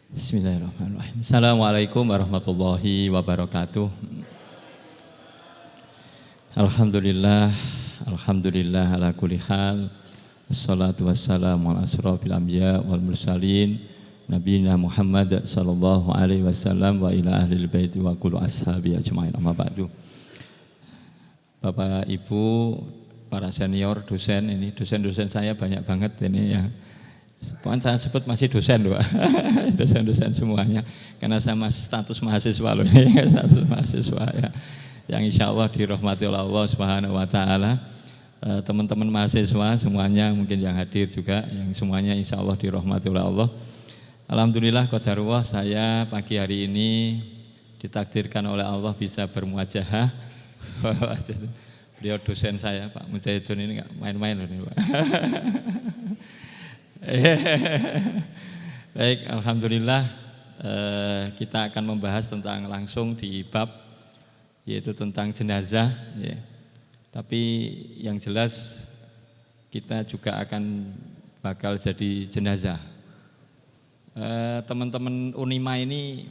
Bismillahirrahmanirrahim. Assalamualaikum warahmatullahi wabarakatuh. Alhamdulillah, alhamdulillah ala kulli hal. Assalatu wassalamu ala asrofil anbiya wal mursalin nabiyina Muhammad sallallahu alaihi wasallam wa ila ahlil baiti wa kullu ashabi ajmain. Amma ba'du. Bapak Ibu, para senior dosen, ini dosen-dosen saya banyak banget ini ya. Pokoknya saya sebut masih dosen loh, dosen-dosen semuanya, karena saya masih status mahasiswa loh ini, status mahasiswa ya, yang insya Allah dirahmati oleh Allah Subhanahu Wa Taala. Teman-teman mahasiswa semuanya mungkin yang hadir juga, yang semuanya insya Allah dirahmati oleh Allah. Alhamdulillah qadarullah saya pagi hari ini ditakdirkan oleh Allah bisa bermuajahah. Beliau dosen saya Pak Mujahidun ini nggak main-main loh ini Pak. Baik, alhamdulillah kita akan membahas tentang langsung di bab yaitu tentang jenazah ya. Tapi yang jelas kita juga akan bakal jadi jenazah. Teman-teman Unima ini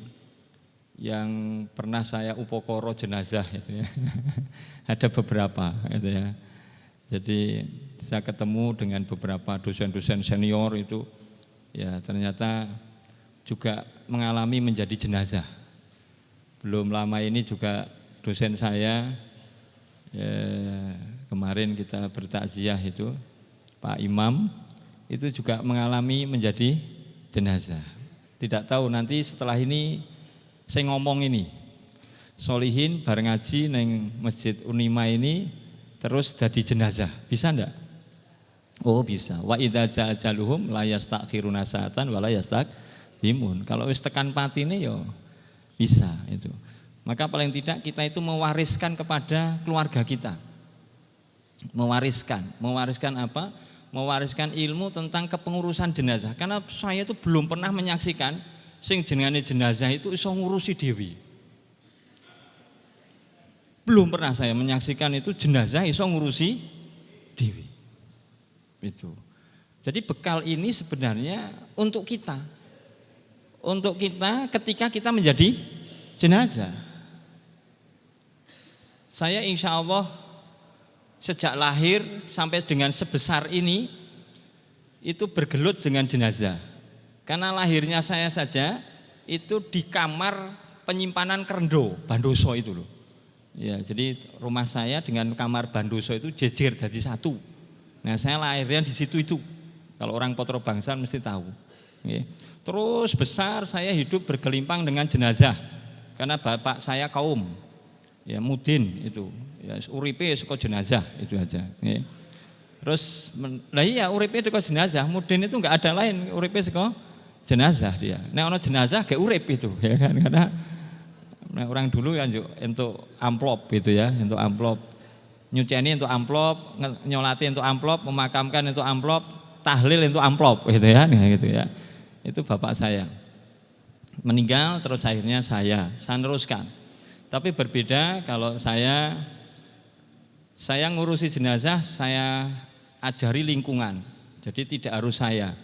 yang pernah saya upokoro jenazah itu ya. Ada beberapa gitu ya. Jadi saya ketemu dengan beberapa dosen-dosen senior itu ya ternyata juga mengalami menjadi jenazah. Belum lama ini juga dosen saya ya, kemarin kita bertakziah itu Pak Imam itu juga mengalami menjadi jenazah. Tidak tahu nanti setelah ini saya ngomong ini solihin bareng ngaji neng Masjid Unima ini terus jadi jenazah, bisa enggak? Oh bisa. Wa idza ja'aluhum la yastakhiruna sa'atan wa la yastaqdimun. Kalau wis tekan patine ya bisa itu. Maka paling tidak kita itu mewariskan kepada keluarga kita. Mewariskan apa? Mewariskan ilmu tentang kepengurusan jenazah. Karena saya itu belum pernah menyaksikan sing jenenge jenazah itu iso ngurusi dewi. Belum pernah saya menyaksikan itu jenazah iso ngurusi dewi. Itu. Jadi bekal ini sebenarnya untuk kita. Untuk kita ketika kita menjadi jenazah. Saya insya Allah sejak lahir sampai dengan sebesar ini itu bergelut dengan jenazah. Karena lahirnya saya saja itu di kamar penyimpanan Kerendo, Bandoso itu loh. Ya, jadi rumah saya dengan kamar Bandoso itu jejer jadi satu. Nah, saya lahirnya di situ itu. Kalau orang Potro Bangsal mesti tahu. Ya. Terus besar saya hidup bergelimpang dengan jenazah. Karena bapak saya kaum, ya mudin itu, ya uripe suka jenazah itu aja. Ya. Terus, lah iya uripe suka jenazah, mudin itu enggak ada lain, uripe suka jenazah dia. Nah, ono jenazah kayak urip itu, ya kan? Karena nah, orang dulu kan untuk amplop gitu ya, untuk amplop, nyuciani untuk amplop, nyolati untuk amplop, memakamkan untuk amplop, tahlil untuk amplop gitu ya, gitu ya. Itu bapak saya meninggal, terus akhirnya saya teruskan. Tapi berbeda kalau saya ngurusi jenazah, saya ajari lingkungan. Jadi tidak harus saya.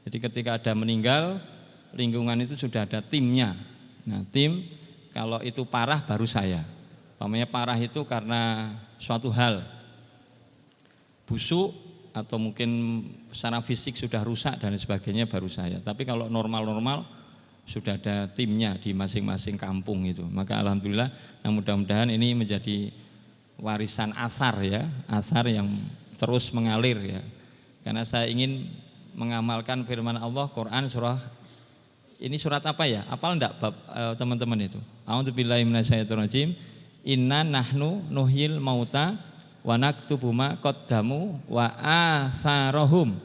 Jadi ketika ada meninggal, lingkungan itu sudah ada timnya. Nah, tim kalau itu parah baru saya. Namanya parah itu karena suatu hal busuk atau mungkin secara fisik sudah rusak dan sebagainya baru saya. Tapi kalau normal-normal sudah ada timnya di masing-masing kampung itu. Maka alhamdulillah, nah mudah-mudahan ini menjadi warisan asar ya, asar yang terus mengalir ya. Karena saya ingin mengamalkan firman Allah Quran surah ini surat apa ya? Apal enggak teman-teman itu? A'udzubillahi minasyaitonirrajim. Inna nahnu nuhyil mauta wa naktubu ma qaddamu wa atharahum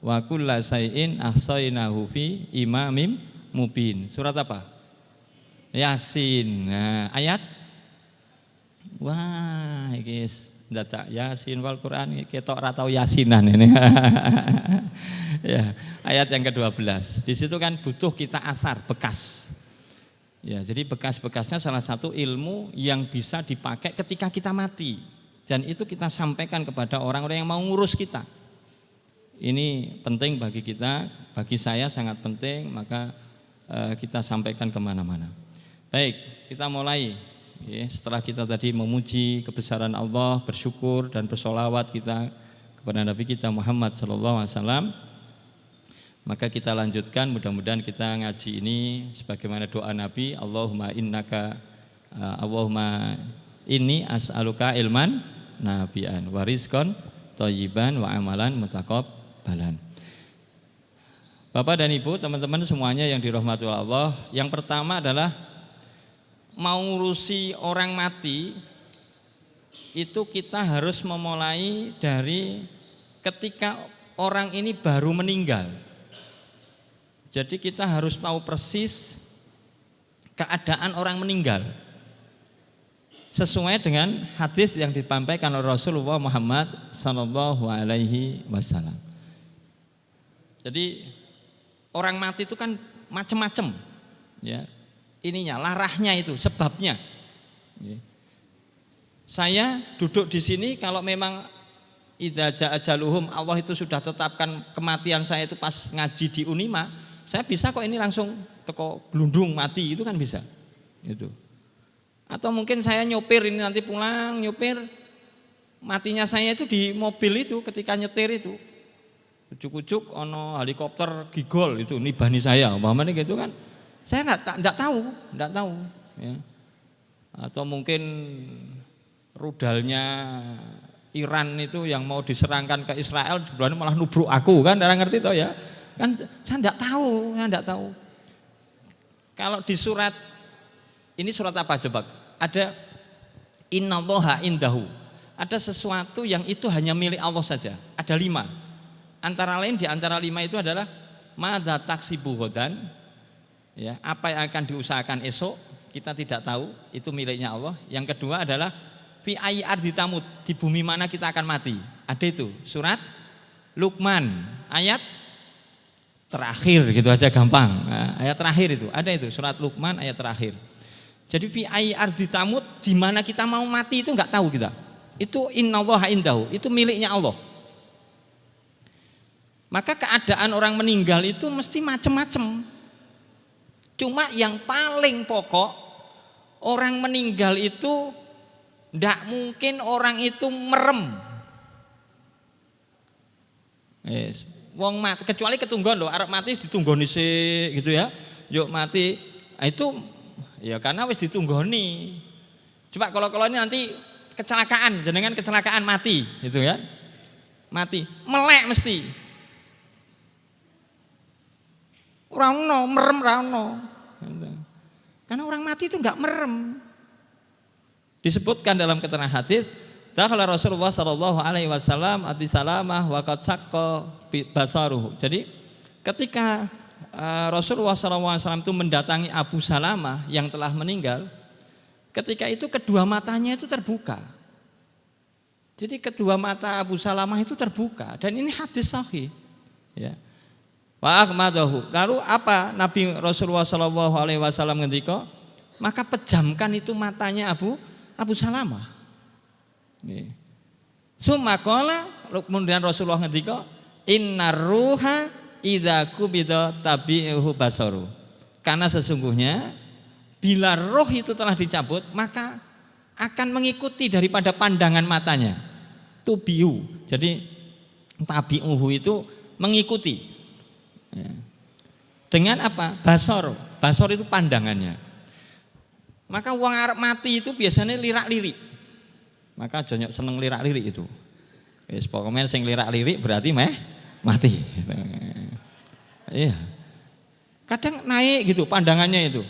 wa kulla syai'in ahsainahu fi imamim mubin. Surat apa? Yasin. Nah, ayat wah, iki dadak Yasin wal Quran ketok ora tau yasinan ini. Ya, ayat yang ke-12. Di situ kan butuh kita asar, bekas. Ya, jadi bekas-bekasnya salah satu ilmu yang bisa dipakai ketika kita mati. Dan itu kita sampaikan kepada orang-orang yang mau ngurus kita. Ini penting bagi kita, bagi saya sangat penting, maka kita sampaikan kemana-mana. Baik, kita mulai. Setelah kita tadi memuji kebesaran Allah, bersyukur dan bersolawat kita kepada Nabi kita Muhammad SAW, maka kita lanjutkan. Mudah-mudahan kita ngaji ini sebagaimana doa Nabi, Allahumma inni as'aluka ilman nafi'an wa rizqan thayyiban wa amalan mutaqabbalan. Bapak dan Ibu, teman-teman semuanya yang dirahmati Allah, yang pertama adalah mau ngurusi orang mati itu kita harus memulai dari ketika orang ini baru meninggal. Jadi kita harus tahu persis keadaan orang meninggal sesuai dengan hadis yang disampaikan oleh Rasulullah Muhammad sallallahu alaihi wasallam. Jadi orang mati itu kan macam-macam, ya. Ininya, larahnya itu, sebabnya. Saya duduk di sini kalau memang idza jaa ajaluhum, Allah itu sudah tetapkan kematian saya itu pas ngaji di Unima, saya bisa kok ini langsung teko glundung mati, itu kan bisa. Itu. Atau mungkin saya nyopir ini nanti pulang nyopir, matinya saya itu di mobil itu ketika nyetir itu. Ujuk-ujuk ono helikopter gigol itu nibani saya, umpamanya gitu kan. Saya enggak tahu, ya. Atau mungkin rudalnya Iran itu yang mau diserangkan ke Israel sebelumnya malah nubruk aku kan, orang ngerti toh ya. Kan saya enggak tahu. Kalau di surat ini surat apa coba? Ada innallaha indahu. Ada sesuatu yang itu hanya milik Allah saja. Ada 5. Antara lain di antara 5 itu adalah madza taksibu ghadan. Ya, apa yang akan diusahakan esok kita tidak tahu, itu miliknya Allah. Yang kedua adalah fi ayyi ardi tamut, di bumi mana kita akan mati. Ada itu surat Luqman ayat terakhir, gitu aja gampang. Nah, ayat terakhir itu ada itu surat Luqman ayat terakhir. Jadi fi ayyi ardi tamut, di mana kita mau mati itu enggak tahu kita. Itu innallaha indahu, itu miliknya Allah. Maka keadaan orang meninggal itu mesti macam-macam. Cuma yang paling pokok, orang meninggal itu tidak mungkin orang itu merem. Wong mati kecuali ketunggon loh, arep mati ditunggoni sik gitu ya. Yuk mati. Nah, itu ya karena wis ditunggoni. Coba kalau ini nanti kecelakaan, jenengan kecelakaan mati gitu ya. Mati, melek mesti. Rano, merem rano. Karena orang mati itu enggak merem. Disebutkan dalam keterangan hadis, dakhala Rasulullah sallallahu alaihi wasallam Abi Salamah wa qad saqqa basaruhu. Jadi ketika Rasulullah sallallahu alaihi wasallam itu mendatangi Abu Salamah yang telah meninggal, ketika itu kedua matanya itu terbuka. Jadi kedua mata Abu Salamah itu terbuka dan ini hadis sahih. Ya. Wa akhmadahu. Lalu apa Nabi Rasulullah sallallahu alaihi wasallam ngendika? Maka pejamkan itu matanya Abu Salamah. Nih. Summa qala, kemudian Rasulullah ngendika, innar ruha idza qubida tabi'uhu basaru. Karena sesungguhnya bila roh itu telah dicabut, maka akan mengikuti daripada pandangan matanya. Tubiu. Jadi tabi'uhu itu mengikuti. Ya. Dengan apa? Basor itu pandangannya. Maka wong arep mati itu biasanya lirak-lirik. Maka jonyok seneng lirak-lirik itu. Wis pokoknya sing lirak-lirik berarti mati. Iya. Kadang naik gitu pandangannya itu.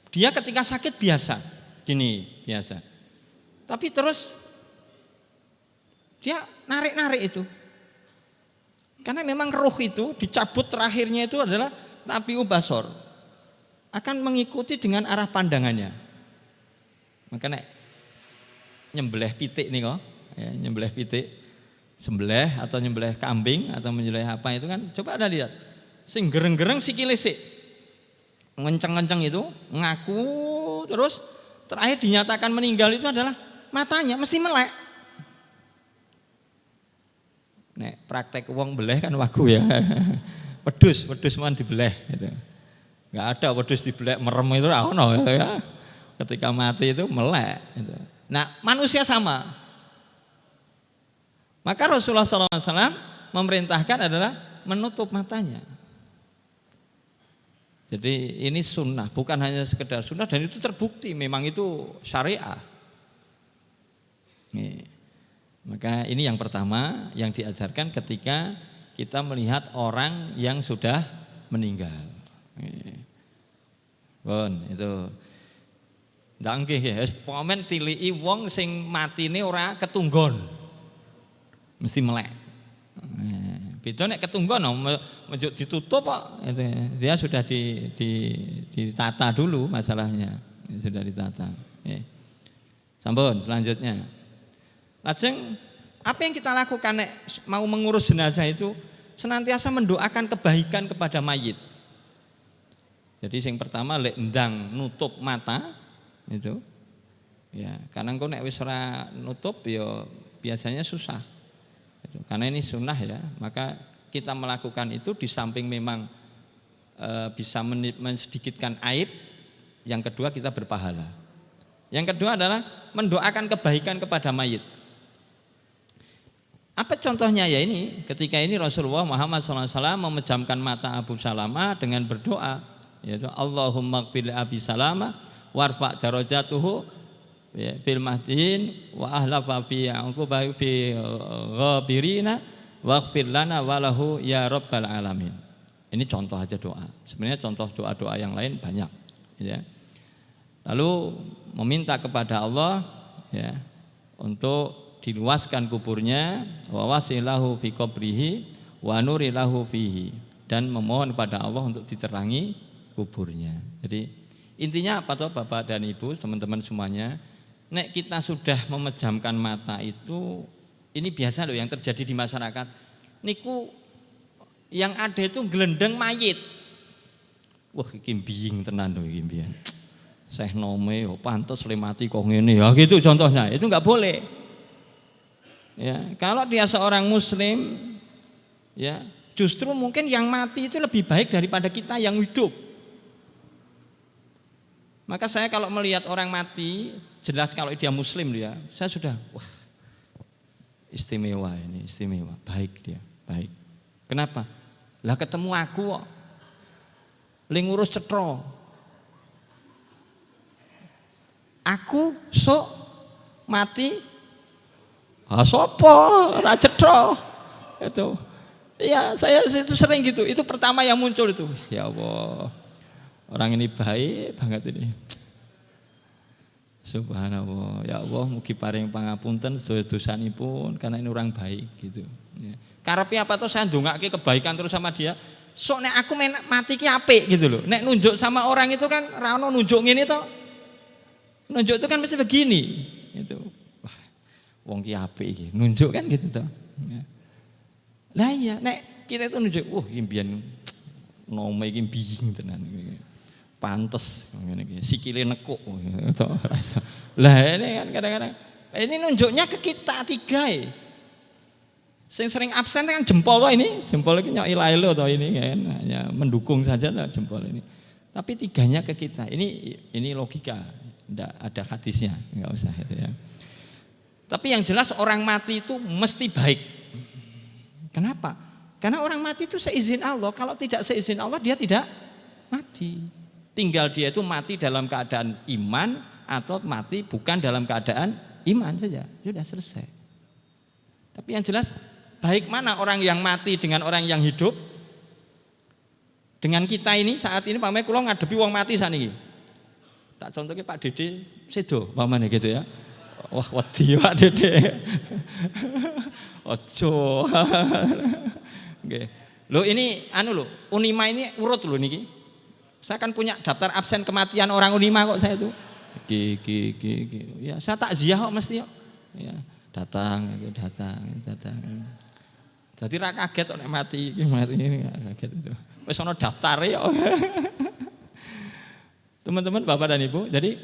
Dia ketika sakit biasa, gini biasa. Tapi terus dia narik-narik itu. Karena memang roh itu dicabut terakhirnya itu adalah tabi'u basor. Akan mengikuti dengan arah pandangannya. Makanya nyembelih pitik nih kok, ya, nyembelih pitik, sembelih atau nyembelih kambing atau menyembelih apa itu kan, coba Anda lihat, sing gereng-gereng sikile sik, ngenceng-ngenceng itu, ngaku terus terakhir dinyatakan meninggal itu adalah matanya mesti melek. Nek praktek wong beleh kan wagu ya. Wedhus man dibeleh gitu. Enggak ada wedhus dibelek merem itu ora ono ya. Ketika mati itu melek gitu. Nah, manusia sama. Maka Rasulullah SAW memerintahkan adalah menutup matanya. Jadi ini sunnah, bukan hanya sekedar sunnah, dan itu terbukti memang itu syariah. Nih. Maka ini yang pertama yang diajarkan ketika kita melihat orang yang sudah meninggal. Bon, itu. Ndak nggih ya, wis pomen tiliki wong sing matine ora ketunggon. Mesti melek. Beda nek ketunggon menjuk ditutup kok itu. Dia sudah ditata dulu masalahnya. Sudah ditata. Sampun selanjutnya. Lajeng apa yang kita lakukan nek mau mengurus jenazah itu senantiasa mendoakan kebaikan kepada mayit. Jadi yang pertama lek ndang nutup mata itu. Ya, karena engko nek wis ora nutup ya biasanya susah. Itu. Karena ini sunnah ya, maka kita melakukan itu di samping memang bisa mensedikitkan aib. Yang kedua kita berpahala. Yang kedua adalah mendoakan kebaikan kepada mayit. Apa contohnya ya ini? Ketika ini Rasulullah Muhammad SAW memejamkan mata Abu Salamah dengan berdoa, yaitu Allahumma qfir Abi Salamah warfa darajatuhu bil mahdiin wa ahlafa fi ya'quba fi ghabirina waghfir lana walahu ya rabbal alamin. Ini contoh aja doa. Sebenarnya contoh doa-doa yang lain banyak ya. Lalu meminta kepada Allah ya untuk diluaskan kuburnya wa wasilahu fi qabrihi wa nurilahu fihi, dan memohon pada Allah untuk diterangi kuburnya. Jadi intinya apa tuh Bapak dan Ibu, teman-teman semuanya, nek kita sudah memejamkan mata itu, ini biasa loh yang terjadi di masyarakat. Niku yang ada itu gelendeng mayit. Wah, iki biying tenan lho iki mbiyen. Syekh Nome yo pantes le mati kok ngene ya gitu contohnya. Itu enggak boleh. Ya, kalau dia seorang muslim ya, justru mungkin yang mati itu lebih baik daripada kita yang hidup. Maka saya kalau melihat orang mati, jelas kalau dia muslim dia, saya sudah wah istimewa ini, istimewa, baik dia, baik. Kenapa? Lah ketemu aku kok li ngurus cetro. Aku sok mati sopo ora cetro. Itu. Iya, saya itu sering gitu. Itu pertama yang muncul itu. Ya Allah. Orang ini baik banget ini. Subhanallah. Ya Allah, mugi paring pangapunten dosa-dosanipun karena ini orang baik gitu. Ya. Karepe apa tuh saya ndongake kebaikan terus sama dia. Sok nek aku mati ki apik gitu loh. Nek nunjuk sama orang itu kan ra ono nunjuk ngene to. Nunjuk itu kan mesti begini gitu. Wah, wong ki apik iki. Nunjuk kan gitu to. Ya. Lah iya, nek kita itu nunjuk, impian nome iki biying tenan iki. Pantes ngene iki, sikile nekuk. Lah ini kan kadang-kadang ini nunjuknya ke kita tiga ya. Sing sering absen kan jempol toh ini, jempol iki nyok ilailo toh ini kan, hanya mendukung saja toh jempol ini. Tapi tiganya ke kita. Ini logika, enggak ada hadisnya, enggak usah itu ya. Tapi yang jelas orang mati itu mesti baik. Kenapa? Karena orang mati itu seizin Allah. Kalau tidak seizin Allah dia tidak mati. Tinggal dia itu mati dalam keadaan iman atau mati bukan dalam keadaan iman saja. Sudah selesai. Tapi yang jelas baik mana orang yang mati dengan orang yang hidup. Dengan kita ini saat ini pamane kula ngadepi wong mati saniki. Tak contohnya Pak Dede sedo pamane gitu ya. Wah wedi Pak Dede. Ojo. Nggih. Loh ini Unima ini urut lho niki. Saya kan punya daftar absen kematian orang Unima kok saya itu. Ya, saya takziah kok mesti kok. Ya, datang. Jadi ra kaget kok nek mati ini kaget itu. Wis ana daftare kok. Teman-teman, Bapak dan Ibu, jadi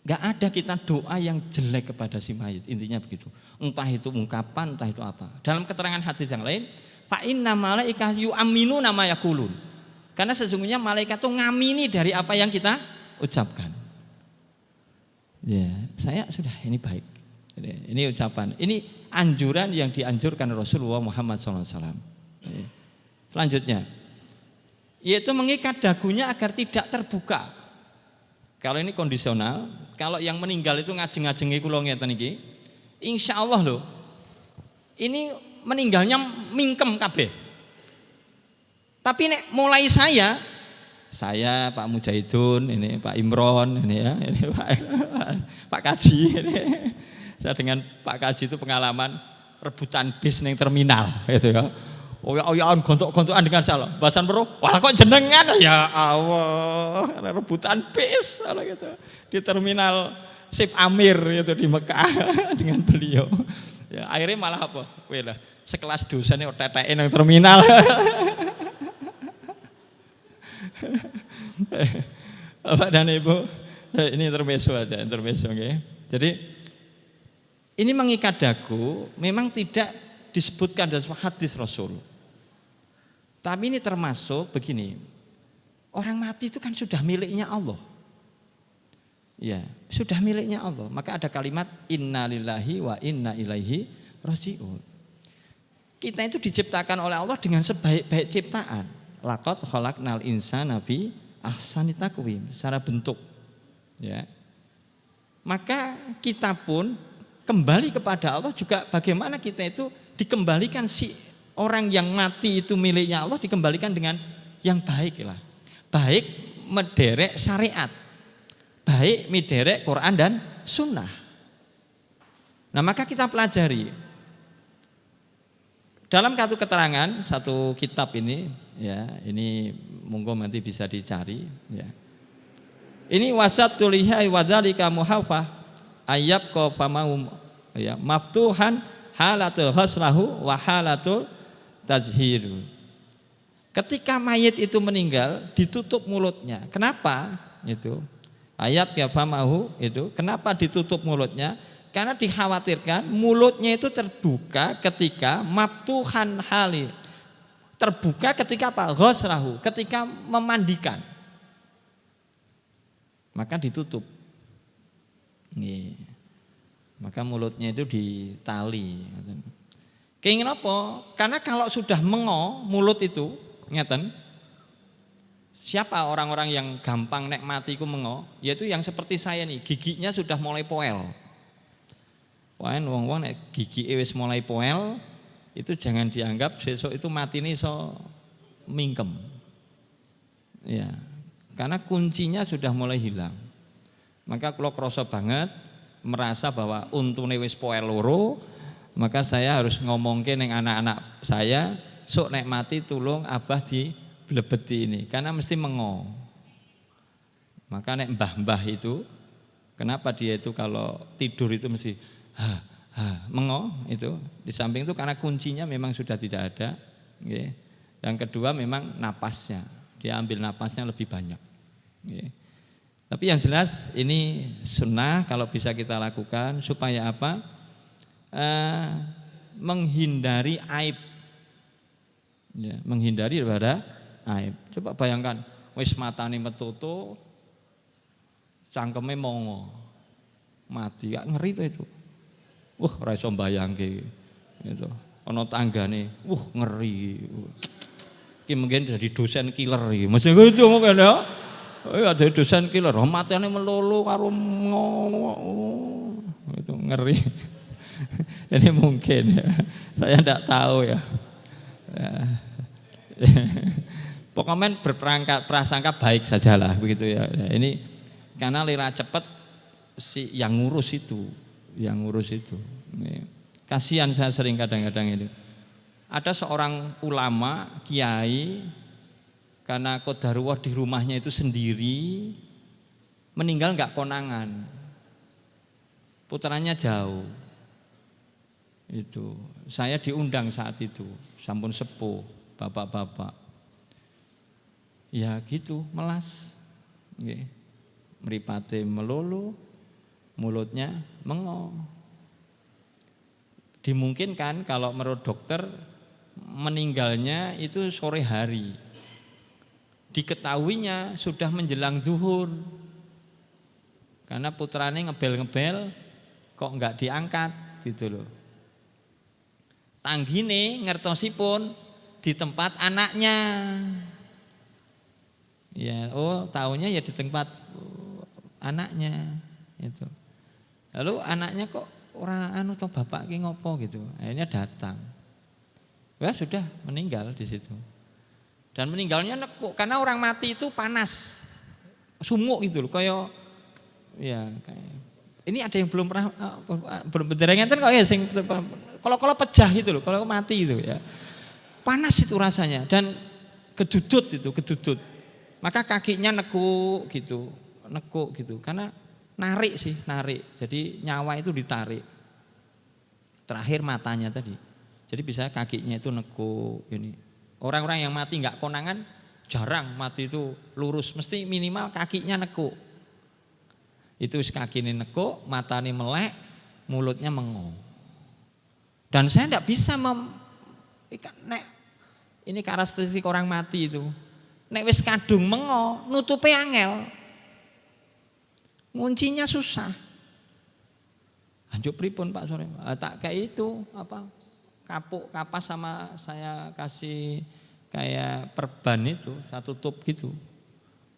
enggak ada kita doa yang jelek kepada si mayit. Intinya begitu. Entah itu ungkapan, entah itu apa. Dalam keterangan hadis yang lain, fa inna malaika yu'minu nama yaqulun. Karena sesungguhnya malaikat itu ngamini dari apa yang kita ucapkan. Ya, saya sudah ini baik. Ini ucapan, ini anjuran yang dianjurkan Rasulullah Muhammad SAW. Selanjutnya, yaitu mengikat dagunya agar tidak terbuka. Kalau ini kondisional, kalau yang meninggal itu ngajeng-ngajengi kula ngeten iki, insya Allah loh, ini meninggalnya mingkem kabeh. Tapi nek mulai saya Pak Mujahidun, ini Pak Imron, ini ya, ini Pak Kaji, ini. Saya dengan Pak Kaji itu pengalaman rebutan bis ning terminal, gitu ya. Oyak-oyakan gontok-gontokan dengan salah. Bahasan bro, wah kok jenengan ya Allah, rebutan bis kalau gitu di terminal Sip Amir itu di Mekah dengan beliau. Ya, akhirnya malah apa? Weh lah, sekelas dosen yang tetein yang terminal. Bapak dan Ibu, ini intermezzo aja, intermezzo, okay? Jadi ini mengikat dagu memang tidak disebutkan dalam hadis Rasul. Tapi ini termasuk begini, orang mati itu kan sudah miliknya Allah. Ya, sudah miliknya Allah. Maka ada kalimat innalillahi wa inna ilaihi raji'un. Kita itu diciptakan oleh Allah dengan sebaik-baik ciptaan. Laqad khalaqnal insana fi ahsani taqwim, secara bentuk. Ya. Maka kita pun kembali kepada Allah juga bagaimana kita itu dikembalikan si orang yang mati itu miliknya Allah dikembalikan dengan yang baik lah. Baik mederek syariat. Baik mederek Quran dan sunnah. Nah maka kita pelajari. Dalam satu keterangan, satu kitab ini, ya ini monggo nanti bisa dicari. Ya. Ini wasatul lihai wadzalika muhafah ayab ko famahum ya maftuhan halatul khaslahu wa halatul tajhiru. Ketika mayit itu meninggal ditutup mulutnya. Kenapa? Itu ayat ya famahu itu. Kenapa ditutup mulutnya? Karena dikhawatirkan mulutnya itu terbuka ketika maftuhan hali. Terbuka ketika apa? Ghaslahu, ketika memandikan. Maka ditutup. Nih. Maka mulutnya itu ditali. Keinginan apa? Karena kalau sudah mengo mulut itu, ngeten. Siapa orang-orang yang gampang nek mati ku mengo? Yaitu yang seperti saya nih, giginya sudah mulai poel. Wong-wong nek gigi wis mulai poel, itu jangan dianggap besok itu mati nih so mingkem. Ya. Karena kuncinya sudah mulai hilang. Maka kalau kroso banget merasa bahwa untune wis poel loro, maka saya harus ngomongke neng anak-anak saya, sok nek mati tulung abah di blebeti ini, karena mesti mengo. Maka nek mbah-mbah itu, kenapa dia itu kalau tidur itu mesti mengo itu, di samping itu karena kuncinya memang sudah tidak ada. Okay. Yang kedua memang napasnya, dia ambil napasnya lebih banyak. Okay. Tapi yang jelas ini sunnah kalau bisa kita lakukan supaya apa? Menghindari aib, ya, menghindari daripada aib. Coba bayangkan, wis matane metutu, cangkeme mongo, mati, gak ngeri tuh itu. Ora iso mbayangke, gitu. Ana tanggane, ngeri. Ki mungkin jadi dosen killer iki. Mesti gitu mungkin ya. Ada dosen killer, matane melulu karo itu ngeri. Ini mungkin ya. Saya tidak tahu ya. Pokoknya berprasangka baik sajalah begitu ya. Ini karena lira cepat si yang ngurus itu. Kasihan saya sering kadang-kadang itu. Ada seorang ulama, kiai, karena qadarullah di rumahnya itu sendiri, meninggal enggak konangan. Putranya jauh. Itu saya diundang saat itu, sampun sepuh, bapak-bapak. Ya gitu, melas. Nggih. Mripate melulu, mulutnya mengo. Dimungkinkan kalau menurut dokter meninggalnya itu sore hari. diketahuinya sudah menjelang zuhur. Karena putrane ngebel-ngebel kok enggak diangkat gitu loh. Tanggine ngertosipun di tempat anaknya. Ya, tahunya ya di tempat anaknya itu. Lalu anaknya kok orang atau bapak ki ngopo gitu. Akhirnya datang. Ya sudah meninggal di situ. Dan meninggalnya nekuk karena orang mati itu panas. Sumuk gitu loh kayak ya kayak ini ada yang belum pernah belum ngeten kok ya sing kalau pecah gitu loh, kalau mati itu ya. Panas itu rasanya dan kedudut itu, kedudut. Maka kakinya nekuk gitu karena narik. Jadi nyawa itu ditarik. Terakhir matanya tadi. Jadi bisa kakinya itu nekuk ini. Orang-orang yang mati enggak konangan jarang mati itu lurus, mesti minimal kakinya nekuk. Itu kakinya nekuk, matanya melek, mulutnya mengong. Dan saya enggak bisa ini karakteristik orang mati itu. Nek wis kadung mengo, nutupe angel. Nguncinya susah. Anjuk pripun Pak Sore? Tak kayak itu kapuk kapas sama saya kasih kayak perban itu, saya tutup gitu.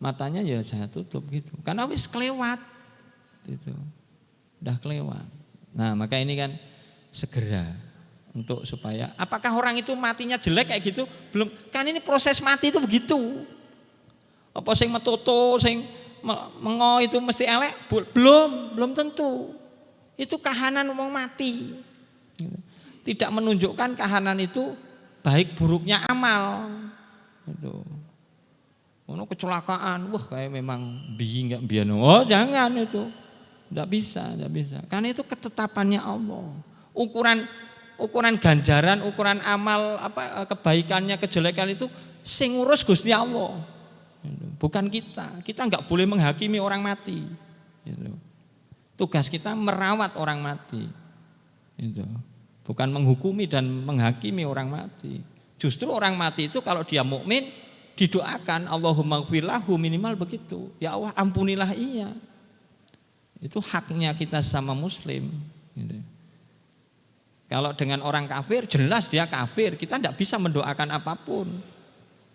Matanya ya saya tutup gitu. Karena wis kelewat. Gitu. Udah kelewat. Nah, maka ini kan segera untuk supaya apakah orang itu matinya jelek kayak gitu? Belum. Kan ini proses mati itu begitu. Apa sing metoto, sing mengo itu mesti elek? Belum tentu. Itu kahanan wong mati. Tidak menunjukkan kahanan itu baik buruknya amal. Gitu. Ono kecelakaan, wah kayak memang enggak biano. Oh, jangan itu. Enggak bisa. Karena itu ketetapannya Allah. Ukuran ganjaran, ukuran amal kebaikannya, kejelekan itu sing ngurus Gusti Allah. Bukan kita. Kita enggak boleh menghakimi orang mati. Gitu. Tugas kita merawat orang mati. Gitu. Bukan menghukumi dan menghakimi orang mati. Justru orang mati itu kalau dia mukmin didoakan Allahumma gfir lahu, minimal begitu. Ya Allah ampunilah ia. Itu haknya kita sama muslim. Gitu. Kalau dengan orang kafir jelas dia kafir, kita tidak bisa mendoakan apapun.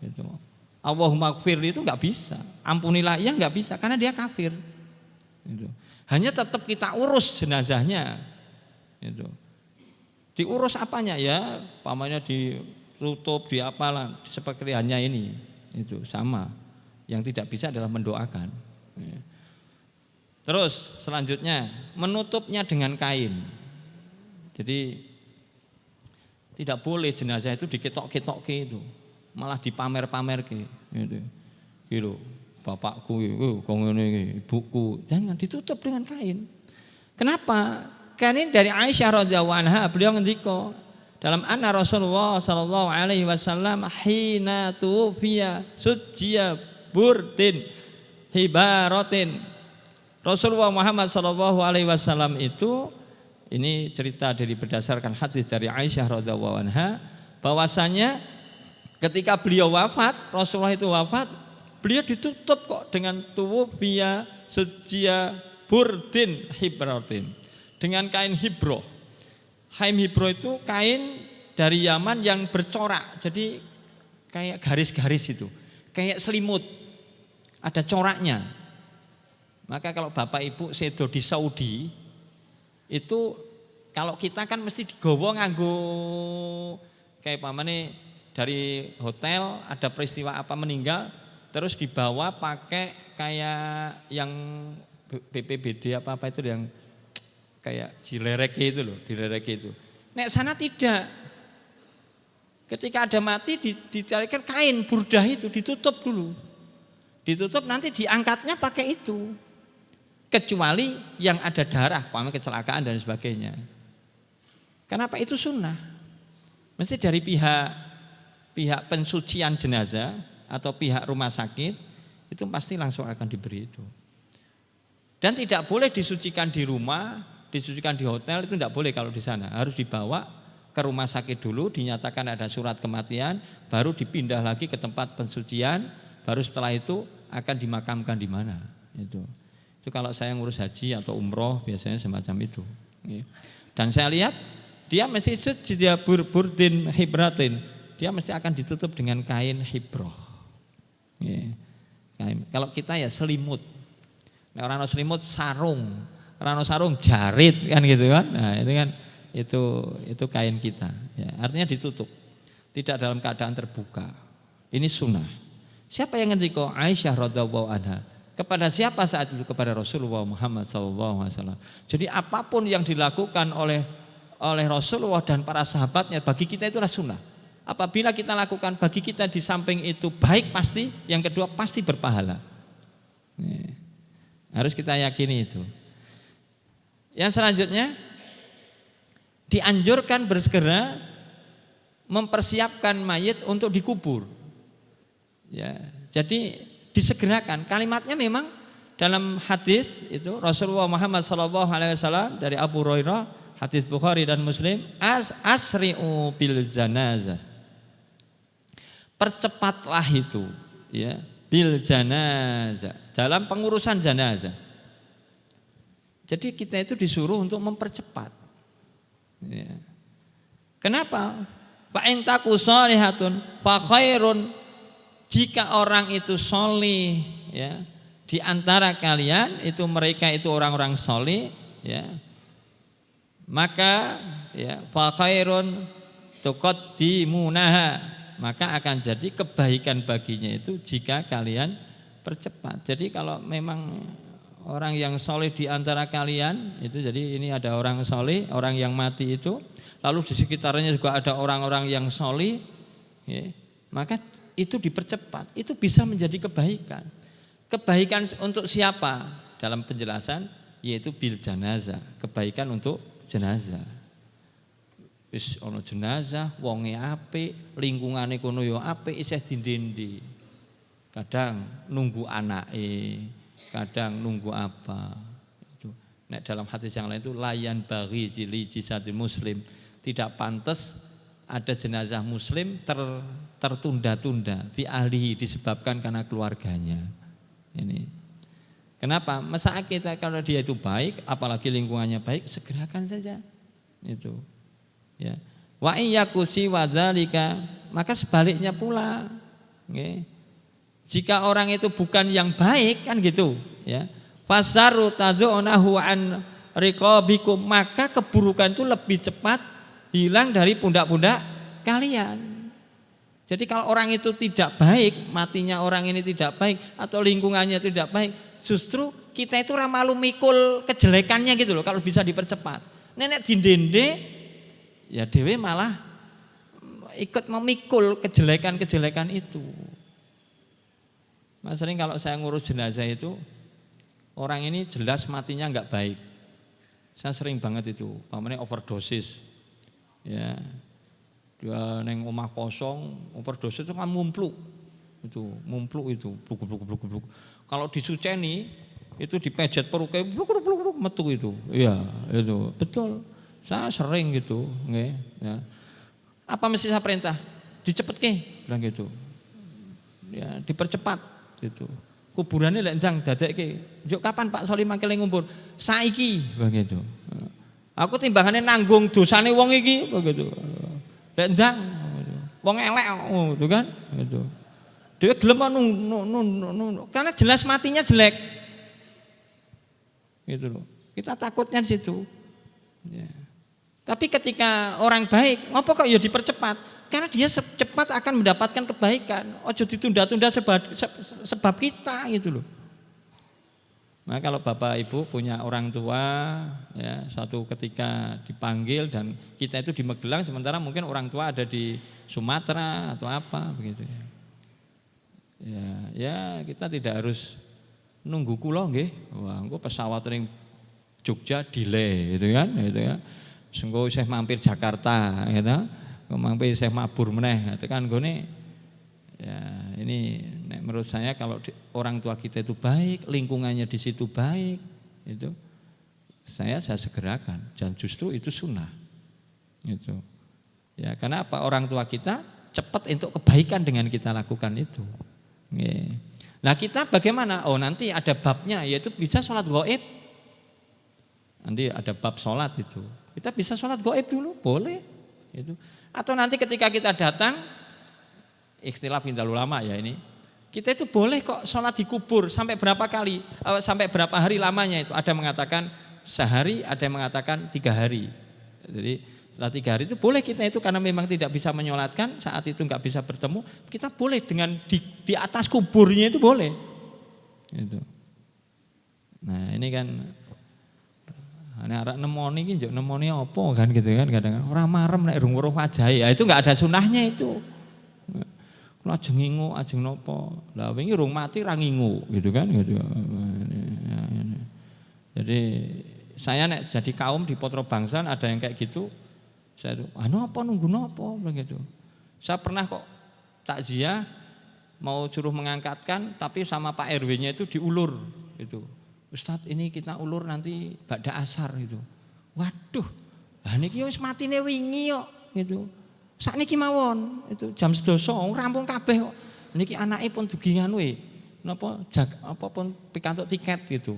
Gitu. Allahumma gfir itu enggak bisa. Ampunilah ia enggak bisa karena dia kafir. Gitu. Hanya tetap kita urus jenazahnya. Gitu. Diurus apanya ya, pamannya ditutup, diapalah, sepertiannya ini, itu sama. Yang tidak bisa adalah mendoakan. Terus selanjutnya menutupnya dengan kain. Jadi tidak boleh jenazah itu diketok-ketok itu, malah dipamer-pamer gitu. Gitu. Bapakku, ibuku, jangan ditutup dengan kain. Kenapa? Kan ini dari Aisyah radhiyallahu anha, beliau ngendika dalam anna Rasulullah sallallahu alaihi wasallam hina tufiya sujjiya burdin hibaratin. Rasulullah Muhammad sallallahu alaihi wasallam itu ini cerita dari berdasarkan hadis dari Aisyah radhiyallahu anha bahwasanya ketika beliau wafat, Rasulullah itu wafat, beliau ditutup kok dengan tufiya sujjiya burdin hibaratin. Dengan kain hibroh. Kain hibroh itu kain dari Yaman yang bercorak. Jadi kayak garis-garis itu. Kayak selimut. Ada coraknya. Maka kalau bapak ibu sedo di Saudi, itu kalau kita kan mesti digawa nganggo kayak pamane dari hotel ada peristiwa apa meninggal, terus dibawa pakai kayak yang BPBD apa itu yang kayak dilereki itu loh, dilereki itu. Nek sana tidak. Ketika ada mati dicarikan kain burdah itu ditutup dulu. Ditutup nanti diangkatnya pakai itu. Kecuali yang ada darah, paman kecelakaan dan sebagainya. Kenapa itu sunnah? Mesti dari pihak pensucian jenazah atau pihak rumah sakit itu pasti langsung akan diberi itu. Dan tidak boleh disucikan di rumah, disucikan di hotel itu tidak boleh kalau di sana. Harus dibawa ke rumah sakit dulu, dinyatakan ada surat kematian, baru dipindah lagi ke tempat pensucian, baru setelah itu akan dimakamkan di mana. Itu kalau saya ngurus haji atau umroh biasanya semacam itu. Dan saya lihat dia mesti dia burdin hibratin, dia mesti akan ditutup dengan kain hibroh. Kalau kita ya selimut, orang selimut sarung, orang sarung jarit kan gitu kan. Nah itu kan itu kain kita. Ya, artinya ditutup, tidak dalam keadaan terbuka. Ini sunnah. Siapa yang ngendika? Aisyah radhiyallahu anha. Kepada siapa saat itu? Kepada Rasulullah Muhammad SAW. Jadi apapun yang dilakukan oleh Rasulullah dan para sahabatnya bagi kita itulah sunnah. Apabila kita lakukan bagi kita di samping itu baik pasti, yang kedua pasti berpahala. Harus kita yakini itu. Yang selanjutnya dianjurkan bersegera mempersiapkan mayit untuk dikubur. Ya, jadi disegerakan. Kalimatnya memang dalam hadis itu Rasulullah Muhammad SAW dari Abu Hurairah, hadis Bukhari dan Muslim, asri'u bil janazah. Percepatlah itu, ya, bil janazah, dalam pengurusan jenazah. Jadi kita itu disuruh untuk mempercepat. Ya. Kenapa? Fa in taku shalihatun fa khairun. Jika orang itu sholih, ya, di antara kalian itu mereka itu orang-orang sholih, ya, maka ya fa khairun tuqaddimunaha, maka akan jadi kebaikan baginya itu jika kalian percepat. Jadi kalau memang orang yang sholih di antara kalian itu, jadi ini ada orang sholih, orang yang mati itu, lalu di sekitarnya juga ada orang-orang yang sholih, ya, maka itu dipercepat, itu bisa menjadi kebaikan. Kebaikan untuk siapa? Dalam penjelasan yaitu bil janazah, kebaikan untuk jenazah. Wis ana jenazah, wonge apik, lingkungane kono ya apik, isih dindendi. Kadang nunggu anake, kadang nunggu apa. Itu. Nek dalam hadis yang lain itu layan bagi jili jisadil muslim, tidak pantas ada jenazah muslim tertunda-tunda fi ahlihi, disebabkan karena keluarganya. Ini. Kenapa? Masa kita kalau dia itu baik, apalagi lingkungannya baik, segerakan saja. Itu. Ya. Wa iyyakusi wa dzalika, maka sebaliknya pula. Nggih. Jika orang itu bukan yang baik kan gitu, ya. Fasaru tadzunahu an riqabikum, maka keburukan itu lebih cepat hilang dari pundak-pundak kalian. Jadi kalau orang itu tidak baik, matinya orang ini tidak baik atau lingkungannya tidak baik, justru kita itu ramalu mikul kejelekannya gitu loh kalau bisa dipercepat. Nenek dindende ya dewe malah ikut memikul kejelekan-kejelekan itu. Mas sering kalau saya ngurus jenazah itu, orang ini jelas matinya enggak baik. Saya sering banget itu, pamane overdosis. Ya, dia neng omah kosong, overdosis itu kan mumpluk itu, bluk. Kalau disuceni itu dipejet peruke, bluk metu itu, iya itu betul. Saya sering gitu, nggih. Ya. Apa mesti saya perintah? Dicepetke, bilang gitu. Ya, dipercepat gitu. Kuburannya lek njang dadekke. Njuk kapan Pak Soli mangkele ngumpul? Saiki, begitu. Aku timbangannya nanggung dosane wong iki begitu. Lek ndang wong elek gitu kan gitu. Dhewe gelem karena jelas matinya jelek. Gitu loh. Kita takutnya di situ. Ya. Tapi ketika orang baik, ngapa kok ya dipercepat? Karena dia cepat akan mendapatkan kebaikan. Ojo ditunda-tunda sebab kita gitu loh. Nah kalau Bapak Ibu punya orang tua, ya, suatu ketika dipanggil dan kita itu di Magelang, sementara mungkin orang tua ada di Sumatera atau apa begitu ya. Ya kita tidak harus nunggu kula nggih. Wah, engko pesawat ring Jogja delay gitu kan, gitu ya. Sengko isih mampir Jakarta gitu. Mampir isih mabur meneh, itu kan nggone. Ya ini menurut saya kalau orang tua kita itu baik, lingkungannya di situ baik, itu saya segerakan dan justru itu sunnah. Itu. Ya karena apa? Orang tua kita cepat untuk kebaikan dengan kita lakukan itu. Nggih. Nah kita bagaimana? Oh nanti ada babnya, yaitu bisa sholat gaib. Nanti ada bab sholat itu. Kita bisa sholat gaib dulu, boleh. Itu. Atau nanti ketika kita datang, ikhtilaf indal ulama ya ini, kita itu boleh kok sholat di kubur sampai berapa kali, sampai berapa hari lamanya itu. Ada mengatakan sehari, ada yang mengatakan 3 hari. Jadi setelah 3 hari itu boleh kita itu karena memang tidak bisa menyolatkan, saat itu nggak bisa bertemu, kita boleh dengan di atas kuburnya itu boleh. Gitu. Nah ini kan, anak nemoni iki njuk nemoni apa kan gitu kan kadang ora marem nek rung weruh wajahe. Ya itu enggak ada sunahnya itu. Kula ajeng ngingu, ajeng napa. Lah wingi rung mati ra ngingu gitu kan gitu. Jadi saya nek jadi kaum di Potro Bangsan ada yang kayak gitu. Saya itu, apa nunggu napa begitu. Saya pernah kok takziah mau suruh mengangkatkan tapi sama Pak RW-nya itu diulur gitu. Ustadz ini kita ulur nanti ba'da asar gitu. Waduh, lah niki wis matine wingi kok gitu. Sakniki mawon itu jam 12 rampung kabeh kok. Niki anake pun dugi nganu napa apa pun pikantuk tiket gitu.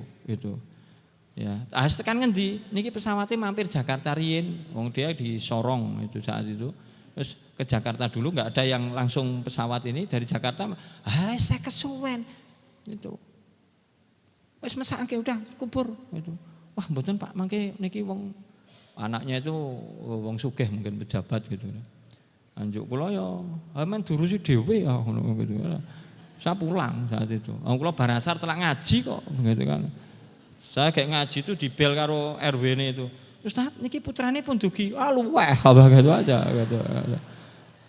Ya, tekan ngendi? Niki pesawatnya mampir Jakarta riyin. Wong dia di Sorong itu saat itu. Terus ke Jakarta dulu enggak ada yang langsung pesawat ini dari Jakarta. Saya kesuwen itu. Wis mesake udah kubur gitu. Wah mboten Pak, mangke niki wong anaknya itu wong sugih mungkin pejabat gitu. Anjuk kula ya men durusi dhewe ya ngono gitu. Saya pulang saat itu. Kula bar asar telak ngaji kok gitu kan. Saya kayak ngaji itu di bel karo RW-ne itu. Ustaz niki putrane pun dugi. Luweh apa gitu aja gitu.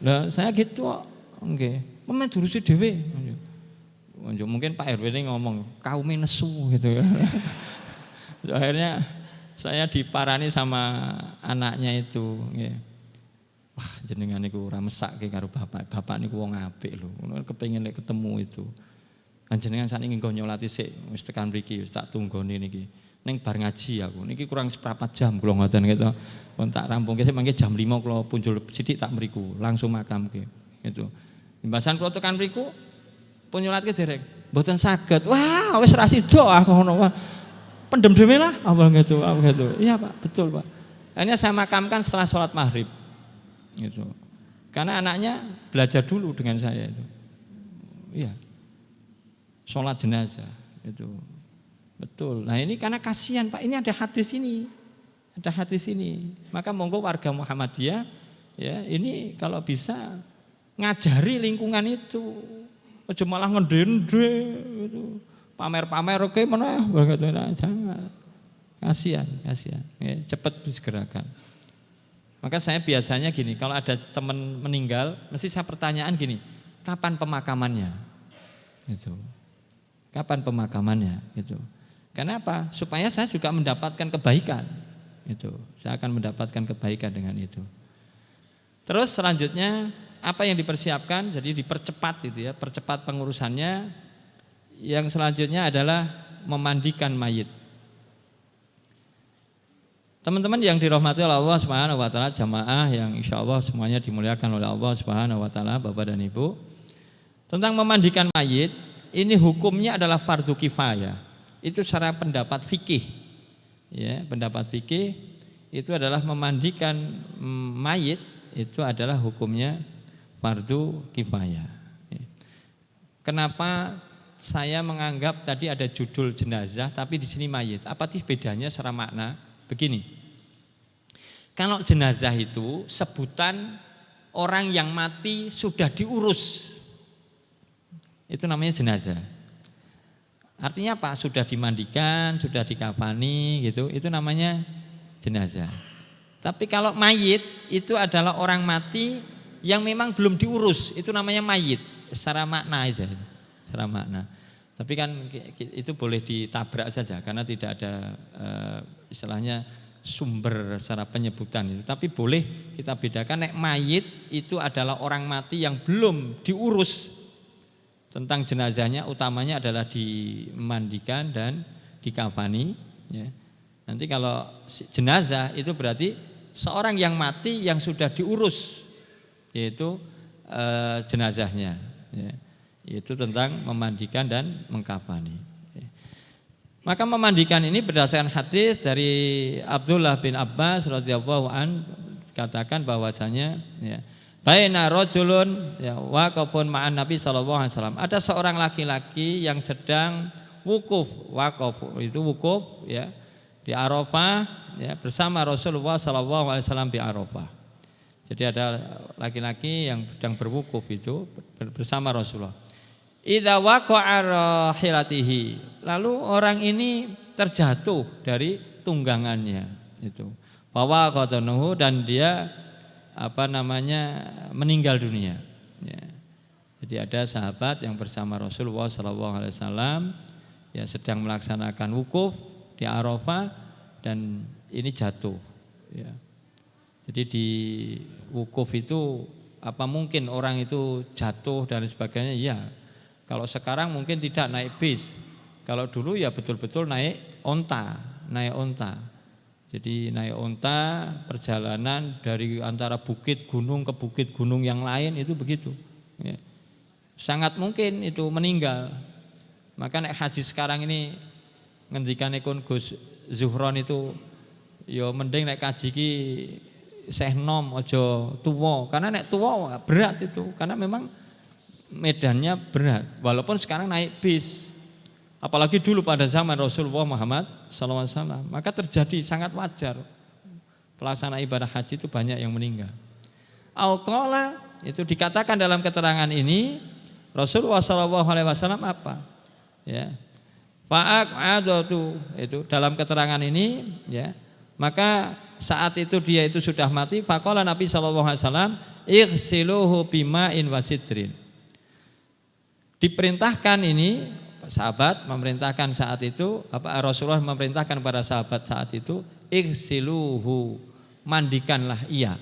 Lah saya gitu kok. Nggih. Men durusi dhewe. Mungkin Pak RW ini ngomong kaum nesu gitu ya. Akhirnya saya diparani sama anaknya itu. Wah jenengan niku ora mesake karo bapak niku wong apik lho. Kepengin nek ketemu itu. Jenengan sakniki nggo nyolati sik wis tekan mriki wis tak tunggone niki. Ning bar ngaji aku. Niki kurang seprapat jam kula ngoten gitu. Pun tak rampungke sik mangke jam 5 kula punjul sithik tak mriku langsung makamke. Gitu. Imbasan kula tekan mriku pun nyolatke dereng mboten saged. Wah, wis ra sida aku ngono. Pendem dhewe lah apa gitu. Iya, Pak, betul, Pak. Akhirnya saya makamkan setelah sholat maghrib. Gitu. Karena anaknya belajar dulu dengan saya itu. Iya. Sholat jenazah itu. Betul. Nah, ini karena kasihan, Pak. Ini ada hadis ini. Ada hadis ini. Maka monggo warga Muhammadiyah ya, ini kalau bisa ngajari lingkungan itu. Aja malah ngende-ndhe gitu. Pamer-pamer oke meneh begitu jangan. Kasihan. Ya, cepat disegerakan. Maka saya biasanya gini, kalau ada teman meninggal, mesti saya pertanyaan gini, kapan pemakamannya? Gitu. Kapan pemakamannya? Gitu. Kenapa? Supaya saya juga mendapatkan kebaikan. Itu. Saya akan mendapatkan kebaikan dengan itu. Terus selanjutnya apa yang dipersiapkan? Jadi dipercepat itu ya, percepat pengurusannya. Yang selanjutnya adalah memandikan mayit. Teman-teman yang dirahmati oleh Allah Subhanahu wa taala, jamaah yang insyaallah semuanya dimuliakan oleh Allah Subhanahu wa taala, Bapak dan Ibu. Tentang memandikan mayit, ini hukumnya adalah fardu kifayah. Itu secara pendapat fikih. Ya, pendapat fikih itu adalah memandikan mayit itu adalah hukumnya fardu kifayah. Kenapa saya menganggap tadi ada judul jenazah tapi di sini mayit? Apa sih bedanya secara makna? Begini. Kalau jenazah itu sebutan orang yang mati sudah diurus. Itu namanya jenazah. Artinya apa? Sudah dimandikan, sudah dikafani gitu. Itu namanya jenazah. Tapi kalau mayit itu adalah orang mati yang memang belum diurus, itu namanya mayit. Secara makna aja, secara makna. Tapi kan itu boleh ditabrak saja karena tidak ada istilahnya sumber secara penyebutan itu. Tapi boleh kita bedakan nek mayit itu adalah orang mati yang belum diurus tentang jenazahnya, utamanya adalah dimandikan dan dikafani. Ya. Nanti kalau jenazah itu berarti seorang yang mati yang sudah diurus, yaitu jenazahnya. Ya. yaitu tentang memandikan dan mengkafani. Maka memandikan ini berdasarkan hadis dari Abdullah bin Abbas radhiyallahu an katakan bahwasanya ya, baina rajulun ya waqafun ma'an Nabi sallallahu alaihi wasallam. Ada seorang laki-laki yang sedang waqaf itu wukuf ya di Arafah ya bersama Rasulullah sallallahu alaihi wasallam di Arafah. Jadi ada laki-laki yang sedang berwukuf itu bersama Rasulullah. Idza waqa'a rahilatihi, lalu orang ini terjatuh dari tunggangannya itu. Bahwa qatanuhu dan dia meninggal dunia. Ya. Jadi ada sahabat yang bersama Rasulullah SAW ya sedang melaksanakan wukuf di Arafah dan ini jatuh. Ya. Jadi di wukuf itu apa mungkin orang itu jatuh dan sebagainya? Ya. Kalau sekarang mungkin tidak naik bis. Kalau dulu ya betul-betul naik onta. Jadi naik onta perjalanan dari antara bukit gunung ke bukit gunung yang lain itu begitu. Ya. Sangat mungkin itu meninggal. Maka naik haji sekarang ini ngendikan ikun Gus Zuhron itu ya mending naik haji ki seh nom ojo tuwa. Karena naik tuwa berat itu. Karena memang medannya berat. Walaupun sekarang naik bis. Apalagi dulu pada zaman Rasulullah Muhammad SAW, maka terjadi sangat wajar pelaksana ibadah haji itu banyak yang meninggal. Al-Qala itu dikatakan dalam keterangan ini Rasulullah SAW apa? Ya, fa'aq'adatu itu dalam keterangan ini ya, maka saat itu dia itu sudah mati. Faqala Nabi SAW ighsiluhu bima'in wasidrin. Diperintahkan ini sahabat memerintahkan saat itu Rasulullah memerintahkan pada sahabat saat itu ighsiluhu mandikanlah ia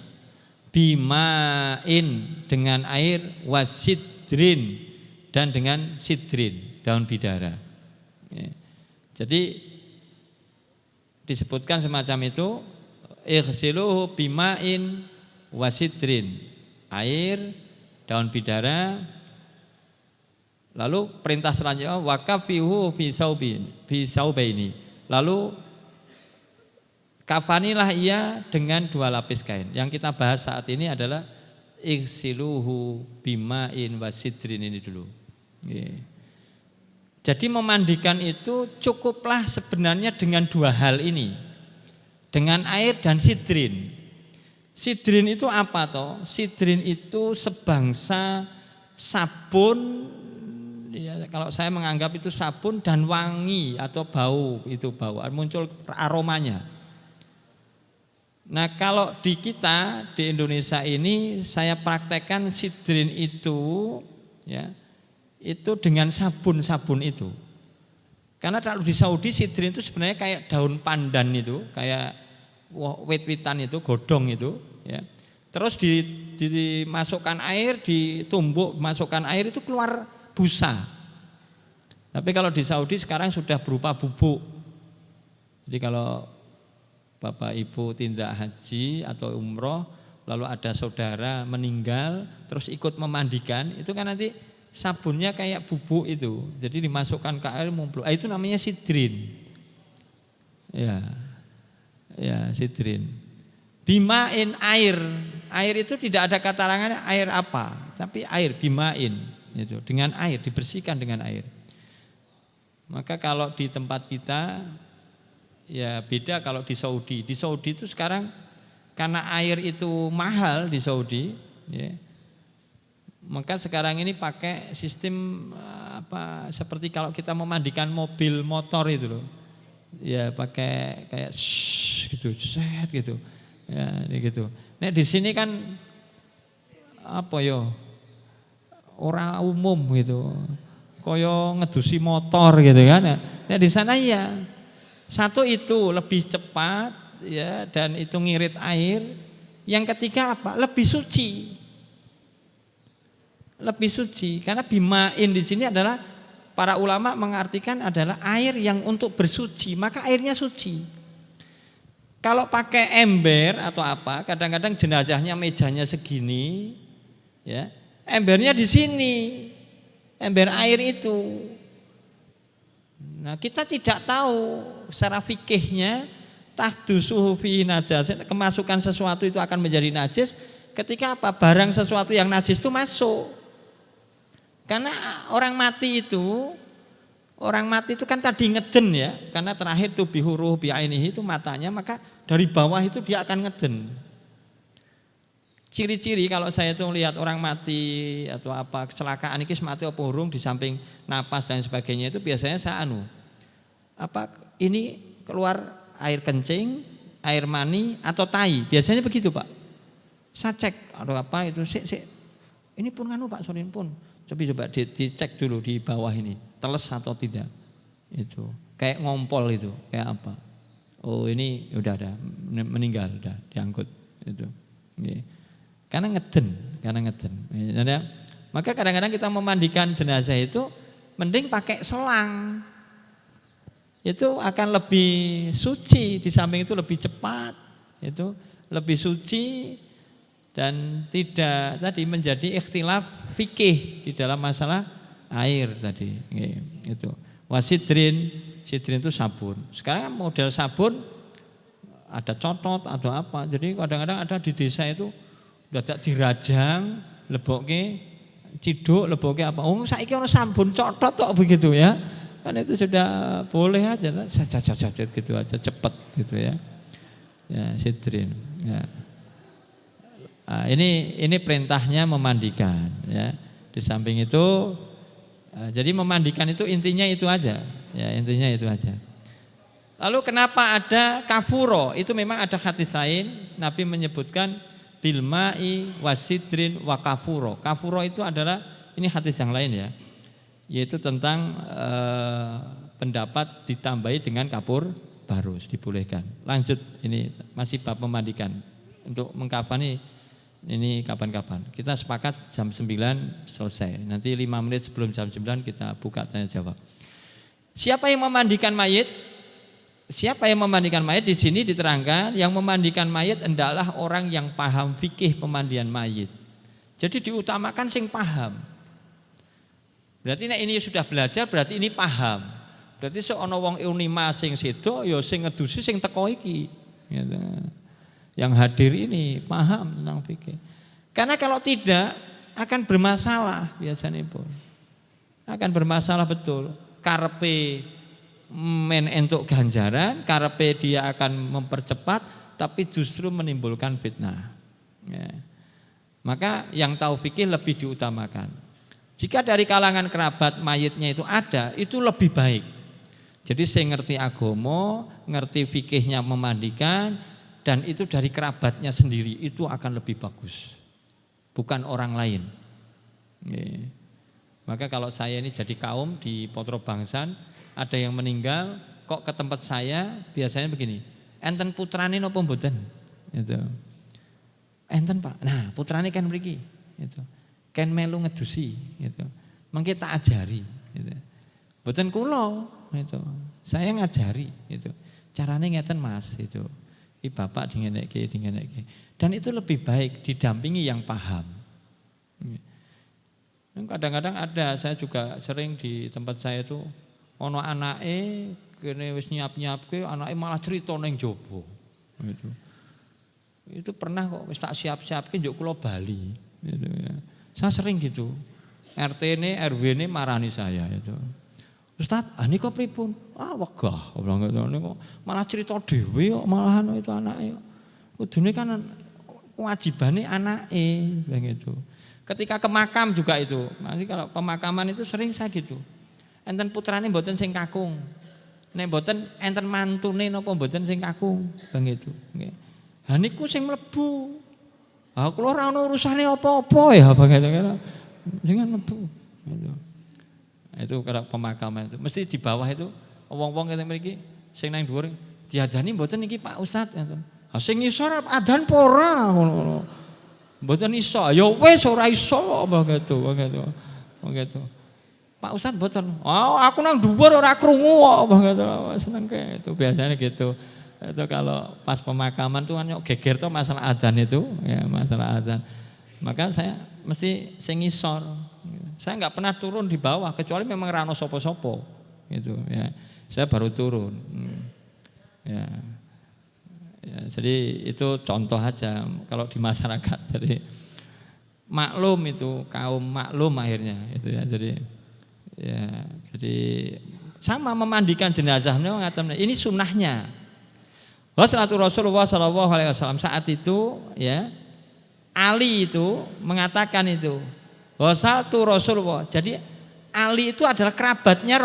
bima'in dengan air wasidrin dan dengan sidrin daun bidara. Ya. Jadi disebutkan semacam itu ighsiluhu bima'in wasidrin air daun bidara. Lalu perintah selanjutnya wakafihu fi saubaini. Lalu kafanilah ia dengan 2 lapis kain. Yang kita bahas saat ini adalah ighsiluhu bima'in wasidrin ini dulu. Jadi memandikan itu cukuplah sebenarnya dengan 2 hal ini. Dengan air dan sidrin. Sidrin itu apa toh? Sidrin itu sebangsa sabun. Ya, kalau saya menganggap itu sabun dan wangi atau bau, itu bau muncul aromanya. Nah kalau di kita di Indonesia ini saya praktekkan sidrin itu ya itu dengan sabun itu. Karena kalau di Saudi sidrin itu sebenarnya kayak daun pandan itu, kayak wit-witan itu, godong itu ya. Terus dimasukkan air, ditumbuk, masukkan air itu keluar busa. Tapi kalau di Saudi sekarang sudah berupa bubuk. Jadi kalau Bapak Ibu tindak haji atau umroh lalu ada saudara meninggal terus ikut memandikan, itu kan nanti sabunnya kayak bubuk itu. Jadi dimasukkan ke air mumpluk. Itu namanya sidrin. Ya. Ya, sidrin. Bimain air. Air itu tidak ada kata larangan air apa, tapi air bimain. Itu dengan air, dibersihkan dengan air. Maka kalau di tempat kita ya beda kalau di Saudi. Di Saudi itu sekarang karena air itu mahal di Saudi ya, maka sekarang ini pakai sistem seperti kalau kita memandikan mobil motor itu loh. Ya pakai kayak gitu, set gitu. Ya gitu. Nah di sini kan orang umum gitu, koyo ngedusi motor gitu kan. Nah di sana ya satu itu lebih cepat ya dan itu ngirit air. Yang ketiga apa? Lebih suci. Lebih suci karena bimain di sini adalah para ulama mengartikan adalah air yang untuk bersuci, maka airnya suci. Kalau pakai ember atau apa, kadang-kadang jenazahnya mejanya segini ya. Embernya di sini, ember air itu. Nah, kita tidak tahu secara fikihnya tahdusuhu fi najas, kemasukan sesuatu itu akan menjadi najis ketika apa? Barang sesuatu yang najis itu masuk. Karena orang mati itu kan tadi ngeden ya, karena terakhir tuh bihuruh bi'ainihi itu matanya, maka dari bawah itu dia akan ngeden. Ciri-ciri kalau saya tuh lihat orang mati atau apa kecelakaan ini mati apa urung di samping napas dan sebagainya itu biasanya saya ini keluar air kencing, air mani atau tai, biasanya begitu Pak. Saya cek atau apa itu ini pun Pak Sorin pun coba dicek dulu di bawah ini teles atau tidak, itu kayak ngompol itu kayak apa, oh ini udah ada meninggal, udah diangkut itu. Karena ngeden. Ya. Maka kadang-kadang kita memandikan jenazah itu mending pakai selang. Itu akan lebih suci, di samping itu lebih cepat, itu lebih suci dan tidak tadi menjadi ikhtilaf fikih di dalam masalah air tadi. Itu. Wasidrin itu sabun. Sekarang model sabun ada cotot atau apa. Jadi kadang-kadang ada di desa itu dadak dirajang, leboke ciduk, leboke apa. Oh, saiki ono sabun cotot kok begitu ya. Kan itu sudah boleh aja, saja gitu aja cepat gitu ya. Ya, sidrin. Ya. Nah, ini perintahnya memandikan ya. Di samping itu jadi memandikan itu intinya itu aja. Ya, intinya itu aja. Lalu kenapa ada kafuro? Itu memang ada hadis lain Nabi menyebutkan bilma'i wasidrin wa kafuro. Kafuro itu adalah ini hadis yang lain ya, yaitu tentang pendapat ditambahi dengan kapur barus dibolehkan. Lanjut, ini masih bab memandikan. Untuk mengkafani ini kapan-kapan. Kita sepakat jam 9 selesai. Nanti 5 menit sebelum jam 9 kita buka tanya jawab. Siapa yang memandikan mayit? Siapa yang memandikan mayit? Di sini diterangkan yang memandikan mayit hendaklah orang yang paham fikih pemandian mayit. Jadi diutamakan sing paham. Berarti ini sudah belajar, berarti ini paham. Berarti seono wong unima sing sedo ya sing ngedusi sing teko iki. Gitu. Yang hadir ini paham tentang fikih. Karena kalau tidak akan bermasalah biasanya pun. Akan bermasalah betul. Karepe men entuk ganjaran, karepe dia akan mempercepat, tapi justru menimbulkan fitnah. Ya. Maka yang tahu fikih lebih diutamakan. Jika dari kalangan kerabat mayitnya itu ada, itu lebih baik. Jadi saya ngerti agama, ngerti fikihnya memandikan, dan itu dari kerabatnya sendiri, itu akan lebih bagus. Bukan orang lain. Ya. Maka kalau saya ini jadi kaum di Potro Bangsan, ada yang meninggal, kok ke tempat saya biasanya begini, enten putrane napa mboten? Gitu. Enten Pak, nah putrane kan mriki, gitu. Ken melu ngedusi, gitu. Mengke tak ajari, gitu. Mboten kula, gitu. Saya ngajari, gitu. Carane ngeten Mas, gitu. Iki bapak dingenekke. Dan itu lebih baik didampingi yang paham. Kadang-kadang ada, saya juga sering di tempat saya itu ono anake kene wis nyiap-nyiapke, anake malah cerita ning jaba. Gitu. Itu pernah kok wis tak siap-siapke njuk kula bali, gitu ya. Saya sering gitu. RT-ne, RW-ne marani saya itu. Ustaz, niku pripun? Wegah, kok malah cerita dhewe kok malahan itu anake. Kudune kan kewajibane anake, begitu. Ketika ke makam juga itu. Nanti kalau pemakaman itu sering saya gitu. Enten putrane mboten sing kakung. Nek mboten enten mantune napa mboten sing kakung, begitu. Nggih. Ha niku sing mlebu. Ha kula ora ono urusane apa-apa ya begitu kan. Sing mlebu. Gitu. Itu kalau pemakaman itu mesti di bawah itu wong-wong ngene mriki sing nang dhuwur diajani mboten niki Pak Ustaz ngoten. Ha sing ngisor adzan apa ora ngono. Mboten iso. Ya wis ora iso begitu. Pak Ustaz mboten. Aku nang dhuwur ora krungu kok begitu. Seneng ke itu biasanya gitu. Itu kalau pas pemakaman tuh kan geger tuh masalah adzan itu, ya masalah adzan. Maka saya mesti sing ngisor. Saya nggak pernah turun di bawah kecuali memang rano sopo-sopo gitu ya. Saya baru turun. Ya. Ya, jadi itu contoh aja kalau di masyarakat. Jadi maklum itu kaum maklum akhirnya itu ya. Jadi sama memandikan jenazah ini sunnahnya. Wassalatu Rasulullah sallallahu alaihi wasallam saat itu ya Ali itu mengatakan itu wassalatu Rasulullah. Jadi Ali itu adalah kerabatnya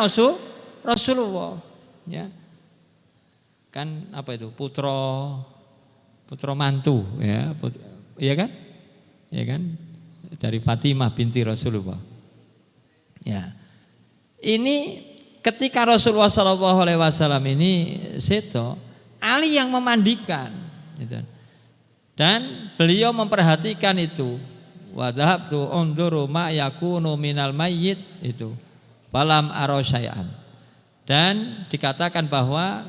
Rasulullah ya. Kan apa itu? Putra mantu ya. Iya kan? Iya kan? Dari Fatimah binti Rasulullah. Ya. Ini ketika Rasulullah sallallahu alaihi wasallam ini seto, Ali yang memandikan gitu. Dan beliau memperhatikan itu. Wa dhahabtu unzuru ma yakunu minal mayyit itu. Falam ara syai'an. Dan dikatakan bahwa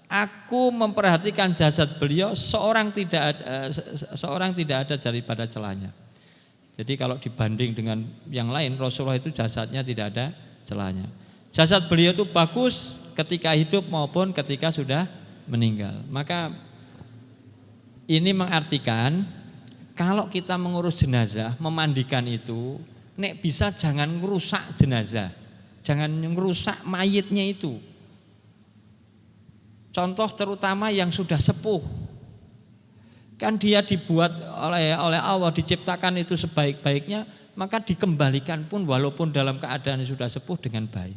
aku memperhatikan jasad beliau seorang tidak ada daripada celahnya. Jadi kalau dibanding dengan yang lain Rasulullah itu jasadnya tidak ada celahnya. Jasad beliau itu bagus ketika hidup maupun ketika sudah meninggal. Maka ini mengartikan kalau kita mengurus jenazah, memandikan itu, nek bisa jangan merusak jenazah, jangan merusak mayitnya itu. Contoh terutama yang sudah sepuh, kan dia dibuat oleh Allah, diciptakan itu sebaik-baiknya, maka dikembalikan pun walaupun dalam keadaan sudah sepuh dengan baik.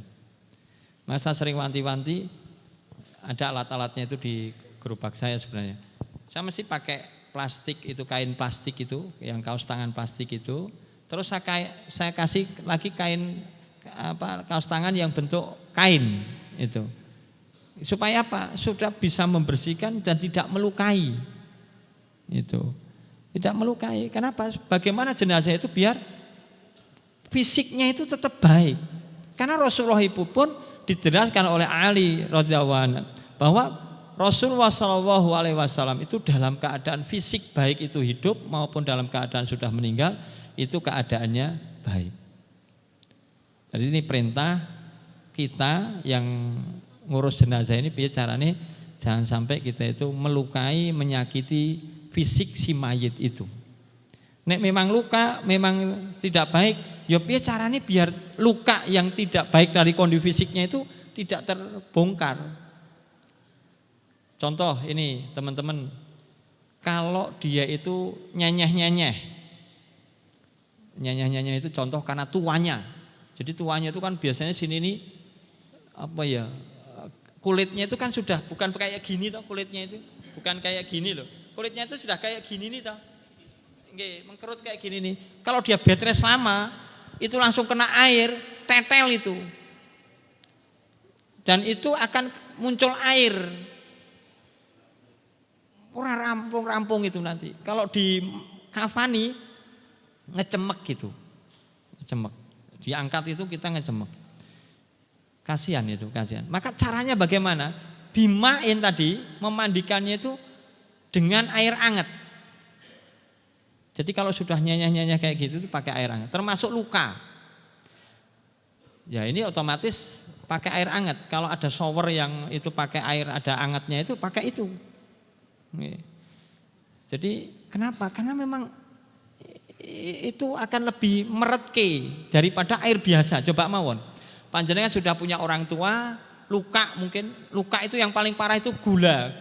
Masa sering wanti-wanti, ada alat-alatnya itu di gerobak saya sebenarnya. Saya mesti pakai plastik itu, kain plastik itu, yang kaos tangan plastik itu. Terus saya kasih lagi kain kaos tangan yang bentuk kain itu. Supaya apa? Sudah bisa membersihkan dan tidak melukai. Itu. Tidak melukai. Kenapa? Bagaimana jenazah itu biar fisiknya itu tetap baik. Karena Rasulullah itu pun dijelaskan oleh Ali radhiyallahu anhu bahwa Rasulullah Shallallahu alaihi wasallam itu dalam keadaan fisik baik itu hidup maupun dalam keadaan sudah meninggal itu keadaannya baik. Jadi ini perintah kita yang ngurus jenazah ini biar caranya jangan sampai kita itu melukai, menyakiti fisik si mayit itu. Nek memang luka, memang tidak baik, ya biar caranya biar luka yang tidak baik dari kondisi fisiknya itu tidak terbongkar. Contoh ini teman-teman, kalau dia itu nyenyeh itu contoh karena tuanya. Jadi tuanya itu kan biasanya sini nih apa ya, kulitnya itu kan sudah bukan kayak gini toh, kulitnya itu bukan kayak gini loh. Kulitnya itu sudah kayak gini nih toh. Nggih, mengkerut kayak gini nih. Kalau dia bed rest lama, itu langsung kena air, tetel itu. Dan itu akan muncul air. Rampung itu nanti. Kalau di kafani ngecemek gitu. Ngecemek. Diangkat itu kita ngecemek. Kasihan itu, kasihan. Maka caranya bagaimana? Bimain tadi memandikannya itu dengan air hangat. Jadi kalau sudah nyanyi-nyanyi kayak gitu itu pakai air hangat, termasuk luka. Ya ini otomatis pakai air hangat. Kalau ada shower yang itu pakai air ada hangatnya itu pakai itu. Jadi kenapa? Karena memang itu akan lebih meretke daripada air biasa. Coba mawon. Panjenengan sudah punya orang tua, luka mungkin. Luka itu yang paling parah itu gula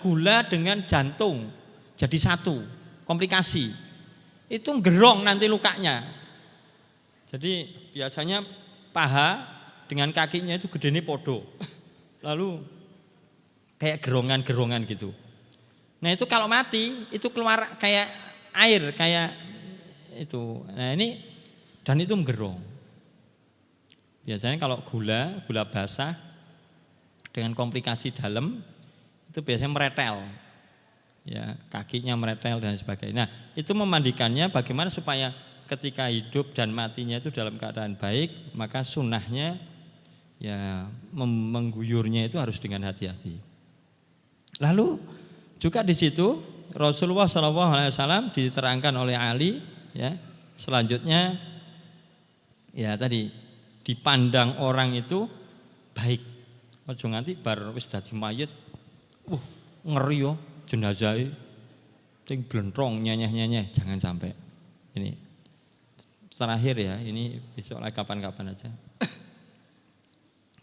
dengan jantung. Jadi satu, komplikasi. Itu gerong nanti lukanya. Jadi biasanya paha dengan kakinya itu gedene podo. Lalu kayak gerongan-gerongan gitu. Nah itu kalau mati itu keluar kayak air, kayak itu. Nah ini dan itu menggerong. Biasanya kalau gula basah dengan komplikasi dalam itu biasanya meretel. Ya, kakinya meretel dan sebagainya. Nah, itu memandikannya bagaimana supaya ketika hidup dan matinya itu dalam keadaan baik, maka sunnahnya ya mengguyurnya itu harus dengan hati-hati. Lalu juga di situ Rasulullah SAW diterangkan oleh Ali ya. Selanjutnya ya tadi dipandang orang itu baik. Ojo nganti bar wis dadi mayit, ngeri yo jenazahe sing blentrong nyenyeh-nyenyeh, jangan sampai. Ini terakhir ya, ini besok lagi kapan-kapan aja.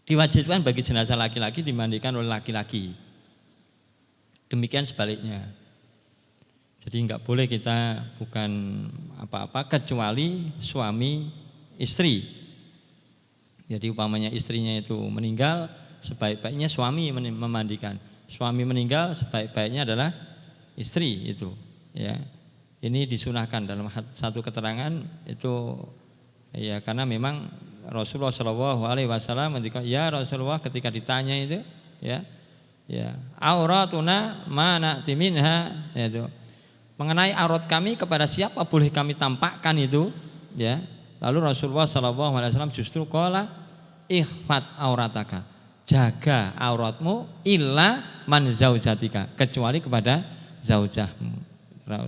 Diwajibkan bagi jenazah laki-laki dimandikan oleh laki-laki. Demikian sebaliknya. Jadi enggak boleh kita bukan apa-apa kecuali suami istri. Jadi umpamanya istrinya itu meninggal, sebaik-baiknya suami memandikan. Suami meninggal, sebaik-baiknya adalah istri itu. Ya, ini disunahkan dalam satu keterangan itu. Ya, karena memang Rasulullah SAW ya Rasulullah ketika ditanya itu, ya auratuna mana timinha, itu mengenai aurat kami kepada siapa boleh kami tampakkan itu, ya. Lalu Rasulullah SAW justru qala ikhfat aurataka, jaga auratmu illa man zaujatika, kecuali kepada zaujahmu,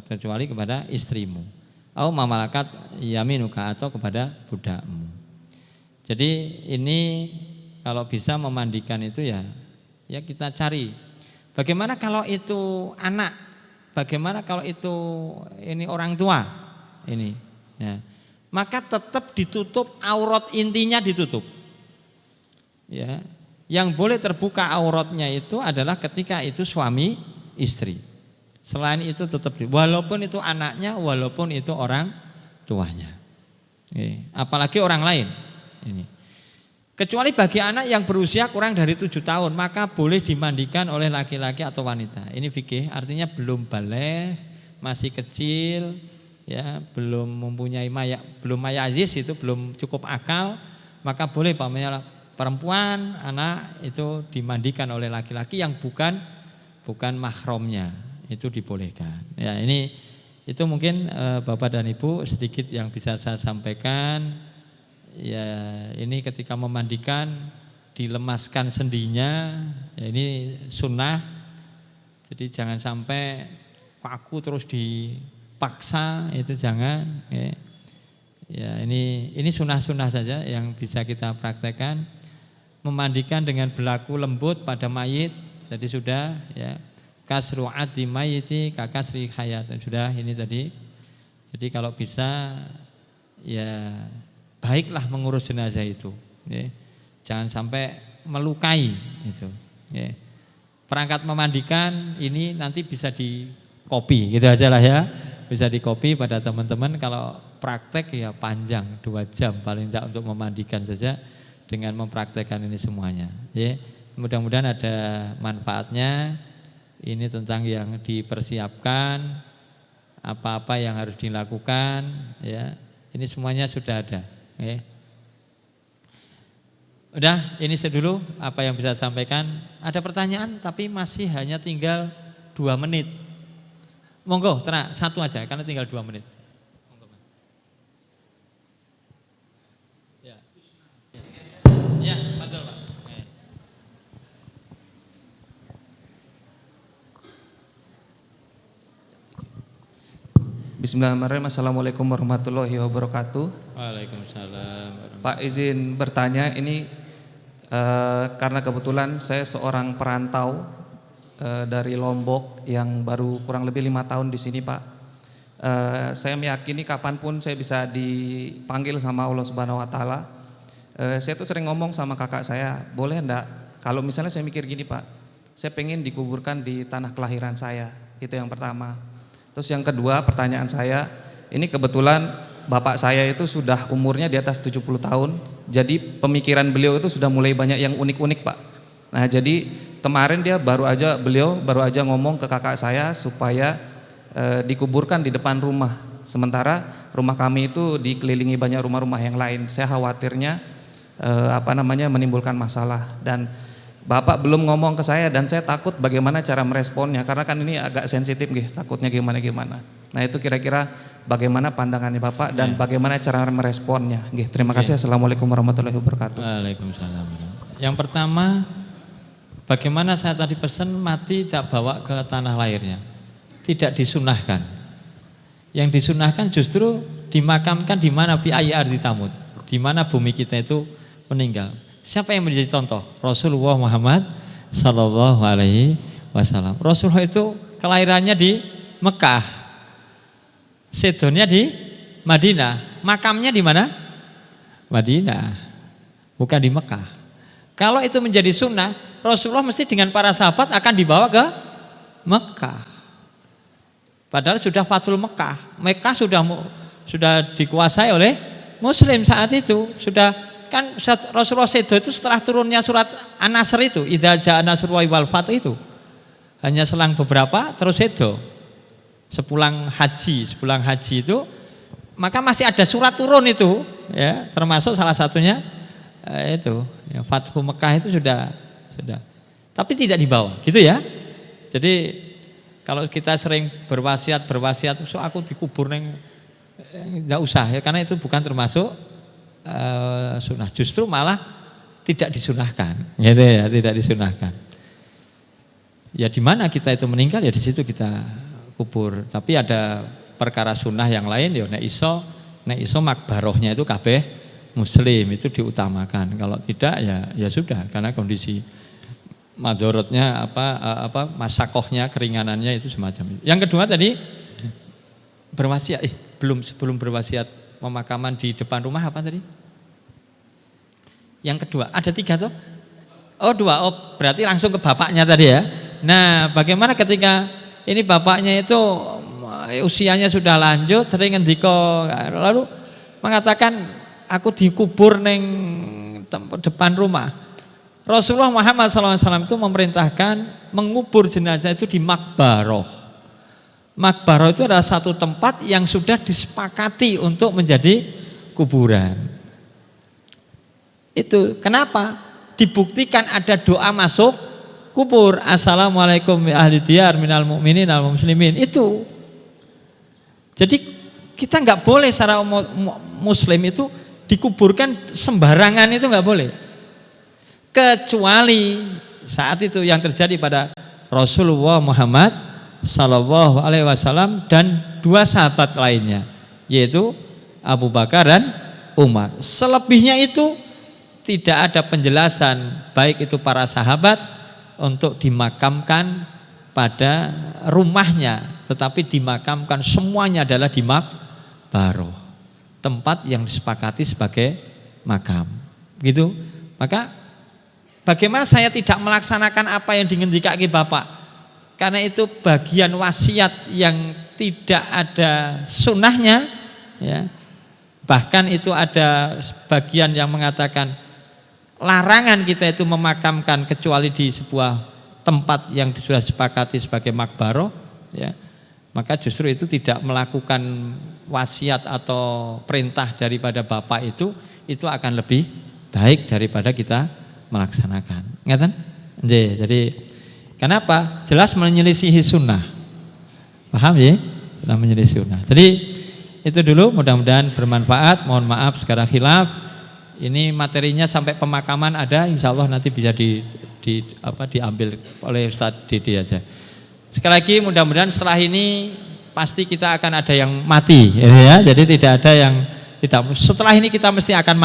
kecuali kepada istrimu, au mamalakat yaminuka, atau kepada budakmu. Jadi ini kalau bisa memandikan itu ya kita cari. Bagaimana kalau itu anak? Bagaimana kalau itu ini orang tua? Ini ya. Maka tetap ditutup, aurat intinya ditutup. Ya. Yang boleh terbuka auratnya itu adalah ketika itu suami istri. Selain itu tetap walaupun itu anaknya, walaupun itu orang tuanya. Apalagi orang lain. Ini. Kecuali bagi anak yang berusia kurang dari 7 tahun, maka boleh dimandikan oleh laki-laki atau wanita. Ini fikih, artinya belum baligh, masih kecil, ya, belum mempunyai belum mayyiz, itu belum cukup akal, maka boleh pamannya perempuan, anak itu dimandikan oleh laki-laki yang bukan mahramnya, itu dibolehkan. Ya, ini itu mungkin Bapak dan Ibu sedikit yang bisa saya sampaikan. Ya, ini ketika memandikan dilemaskan sendinya, ya ini sunnah. Jadi jangan sampai kaku terus dipaksa, itu jangan. Ya, ini sunnah-sunnah saja yang bisa kita praktekkan. Memandikan dengan berlaku lembut pada mayit, jadi sudah ya. Kasru adi mayiti kakasri hayat, sudah ini tadi. Jadi kalau bisa ya baiklah mengurus jenazah itu, ya. Jangan sampai melukai itu. Ya. Perangkat memandikan ini nanti bisa di copy, gitu aja lah ya, bisa di copy pada teman-teman. Kalau praktek ya panjang 2 jam paling tidak untuk memandikan saja dengan mempraktekkan ini semuanya. Ya. Mudah-mudahan ada manfaatnya. Ini tentang yang dipersiapkan, apa-apa yang harus dilakukan, ya. Ini semuanya sudah ada. Ya. Udah, ini dulu apa yang bisa saya sampaikan. Ada pertanyaan tapi masih hanya tinggal 2 menit. Monggo, tenang, 1 aja karena tinggal 2 menit. Ya. Ya, betul Pak. Bismillahirrahmanirrahim. Assalamualaikum warahmatullahi wabarakatuh. Waalaikumsalam. Pak, izin bertanya, ini karena kebetulan saya seorang perantau dari Lombok yang baru kurang lebih 5 tahun di sini, Pak. Saya meyakini kapanpun saya bisa dipanggil sama Allah Subhanahu Wa Taala. Saya tuh sering ngomong sama kakak saya, boleh enggak kalau misalnya saya mikir gini, Pak, saya pengen dikuburkan di tanah kelahiran saya. Itu yang pertama. Terus yang kedua, pertanyaan saya, ini kebetulan bapak saya itu sudah umurnya di atas 70 tahun. Jadi pemikiran beliau itu sudah mulai banyak yang unik-unik, Pak. Nah, jadi kemarin beliau baru aja ngomong ke kakak saya supaya dikuburkan di depan rumah. Sementara rumah kami itu dikelilingi banyak rumah-rumah yang lain. Saya khawatirnya menimbulkan masalah, dan Bapak belum ngomong ke saya dan saya takut bagaimana cara meresponnya, karena kan ini agak sensitif gitu, takutnya gimana. Nah, itu kira-kira bagaimana pandangannya Bapak dan bagaimana cara meresponnya gitu. Terima kasih. Assalamualaikum warahmatullahi wabarakatuh. Waalaikumsalam. Yang pertama, bagaimana saya tadi pesan mati tak bawa ke tanah lahirnya. Tidak disunahkan. Yang disunahkan justru dimakamkan di mana fi ayyi ardi tamut. di mana bumi kita itu meninggal. Siapa yang menjadi contoh? Rasulullah Muhammad Sallallahu Alaihi Wasallam. Rasulullah itu kelahirannya di Mekah, sedonya di Madinah, makamnya di mana? Madinah, bukan di Mekah. Kalau itu menjadi sunnah, Rasulullah mesti dengan para sahabat akan dibawa ke Mekah. Padahal sudah Fathul Mekah, Mekah sudah dikuasai oleh Muslim saat itu. Sudah kan Rasulullah sedo itu setelah turunnya surat An-Nasr itu, idza jaa nasrullahi wal fath itu. Hanya selang beberapa terus sedo. Sepulang haji itu, maka masih ada surat turun itu, ya, termasuk salah satunya itu, ya, Fathu Mekah itu sudah. Tapi tidak dibawa, gitu ya. Jadi kalau kita sering berwasiat, so aku dikubur enggak usah ya, karena itu bukan termasuk sunnah. Justru malah tidak disunahkan, gitu ya, tidak disunahkan. Ya di mana kita itu meninggal ya di situ kita kubur. Tapi ada perkara sunnah yang lain ya nek iso makbarohnya itu kabeh Muslim itu diutamakan. Kalau tidak ya sudah, karena kondisi madorotnya masakohnya, keringanannya itu semacam itu. Yang kedua tadi berwasiat, sebelum berwasiat pemakaman di depan rumah apa tadi? Yang kedua, ada 3 tuh? Oh 2, berarti langsung ke bapaknya tadi ya. Nah bagaimana ketika ini bapaknya itu usianya sudah lanjut, sering ngendika lalu mengatakan aku dikubur neng depan rumah. Rasulullah Muhammad SAW itu memerintahkan mengubur jenazah itu di makbaroh. Makbaroh itu adalah satu tempat yang sudah disepakati untuk menjadi kuburan. Itu kenapa? Dibuktikan ada doa masuk kubur. Assalamualaikum ya ahli diyar minal mu'minin al muslimin. Itu. Jadi kita nggak boleh secara muslim itu dikuburkan sembarangan, itu nggak boleh. Kecuali saat itu yang terjadi pada Rasulullah Muhammad Sallallahu Alaihi Wasallam dan 2 sahabat lainnya, yaitu Abu Bakar dan Umar. Selebihnya itu tidak ada penjelasan baik itu para sahabat untuk dimakamkan pada rumahnya, tetapi dimakamkan semuanya adalah di makbaroh, tempat yang disepakati sebagai makam. Gitu. Maka bagaimana saya tidak melaksanakan apa yang dingendikake Bapak? Karena itu bagian wasiat yang tidak ada sunnahnya, ya. Bahkan itu ada bagian yang mengatakan larangan kita itu memakamkan kecuali di sebuah tempat yang sudah disepakati sebagai makbaroh, ya. Maka justru itu tidak melakukan wasiat atau perintah daripada Bapak itu akan lebih baik daripada kita melaksanakan. Ngeten? Jadi kenapa? Jelas menyelisihi sunnah. Paham ya? Sudah menyelisihi sunnah. Jadi itu dulu, mudah-mudahan bermanfaat. Mohon maaf segala khilaf. Ini materinya sampai pemakaman ada, insya Allah nanti bisa diambil oleh Ustaz Didi aja. Sekali lagi mudah-mudahan setelah ini pasti kita akan ada yang mati, ya. Jadi tidak ada yang tidak. Setelah ini kita mesti akan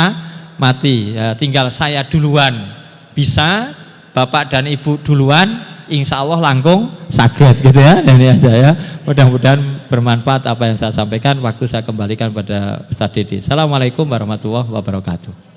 mati. Ya, tinggal saya duluan bisa, Bapak dan Ibu duluan, insya Allah langkung sakit, gitu ya. Ini aja ya. Mudah-mudahan bermanfaat apa yang saya sampaikan. Waktu saya kembalikan pada Ustaz Didi. Assalamualaikum warahmatullahi wabarakatuh.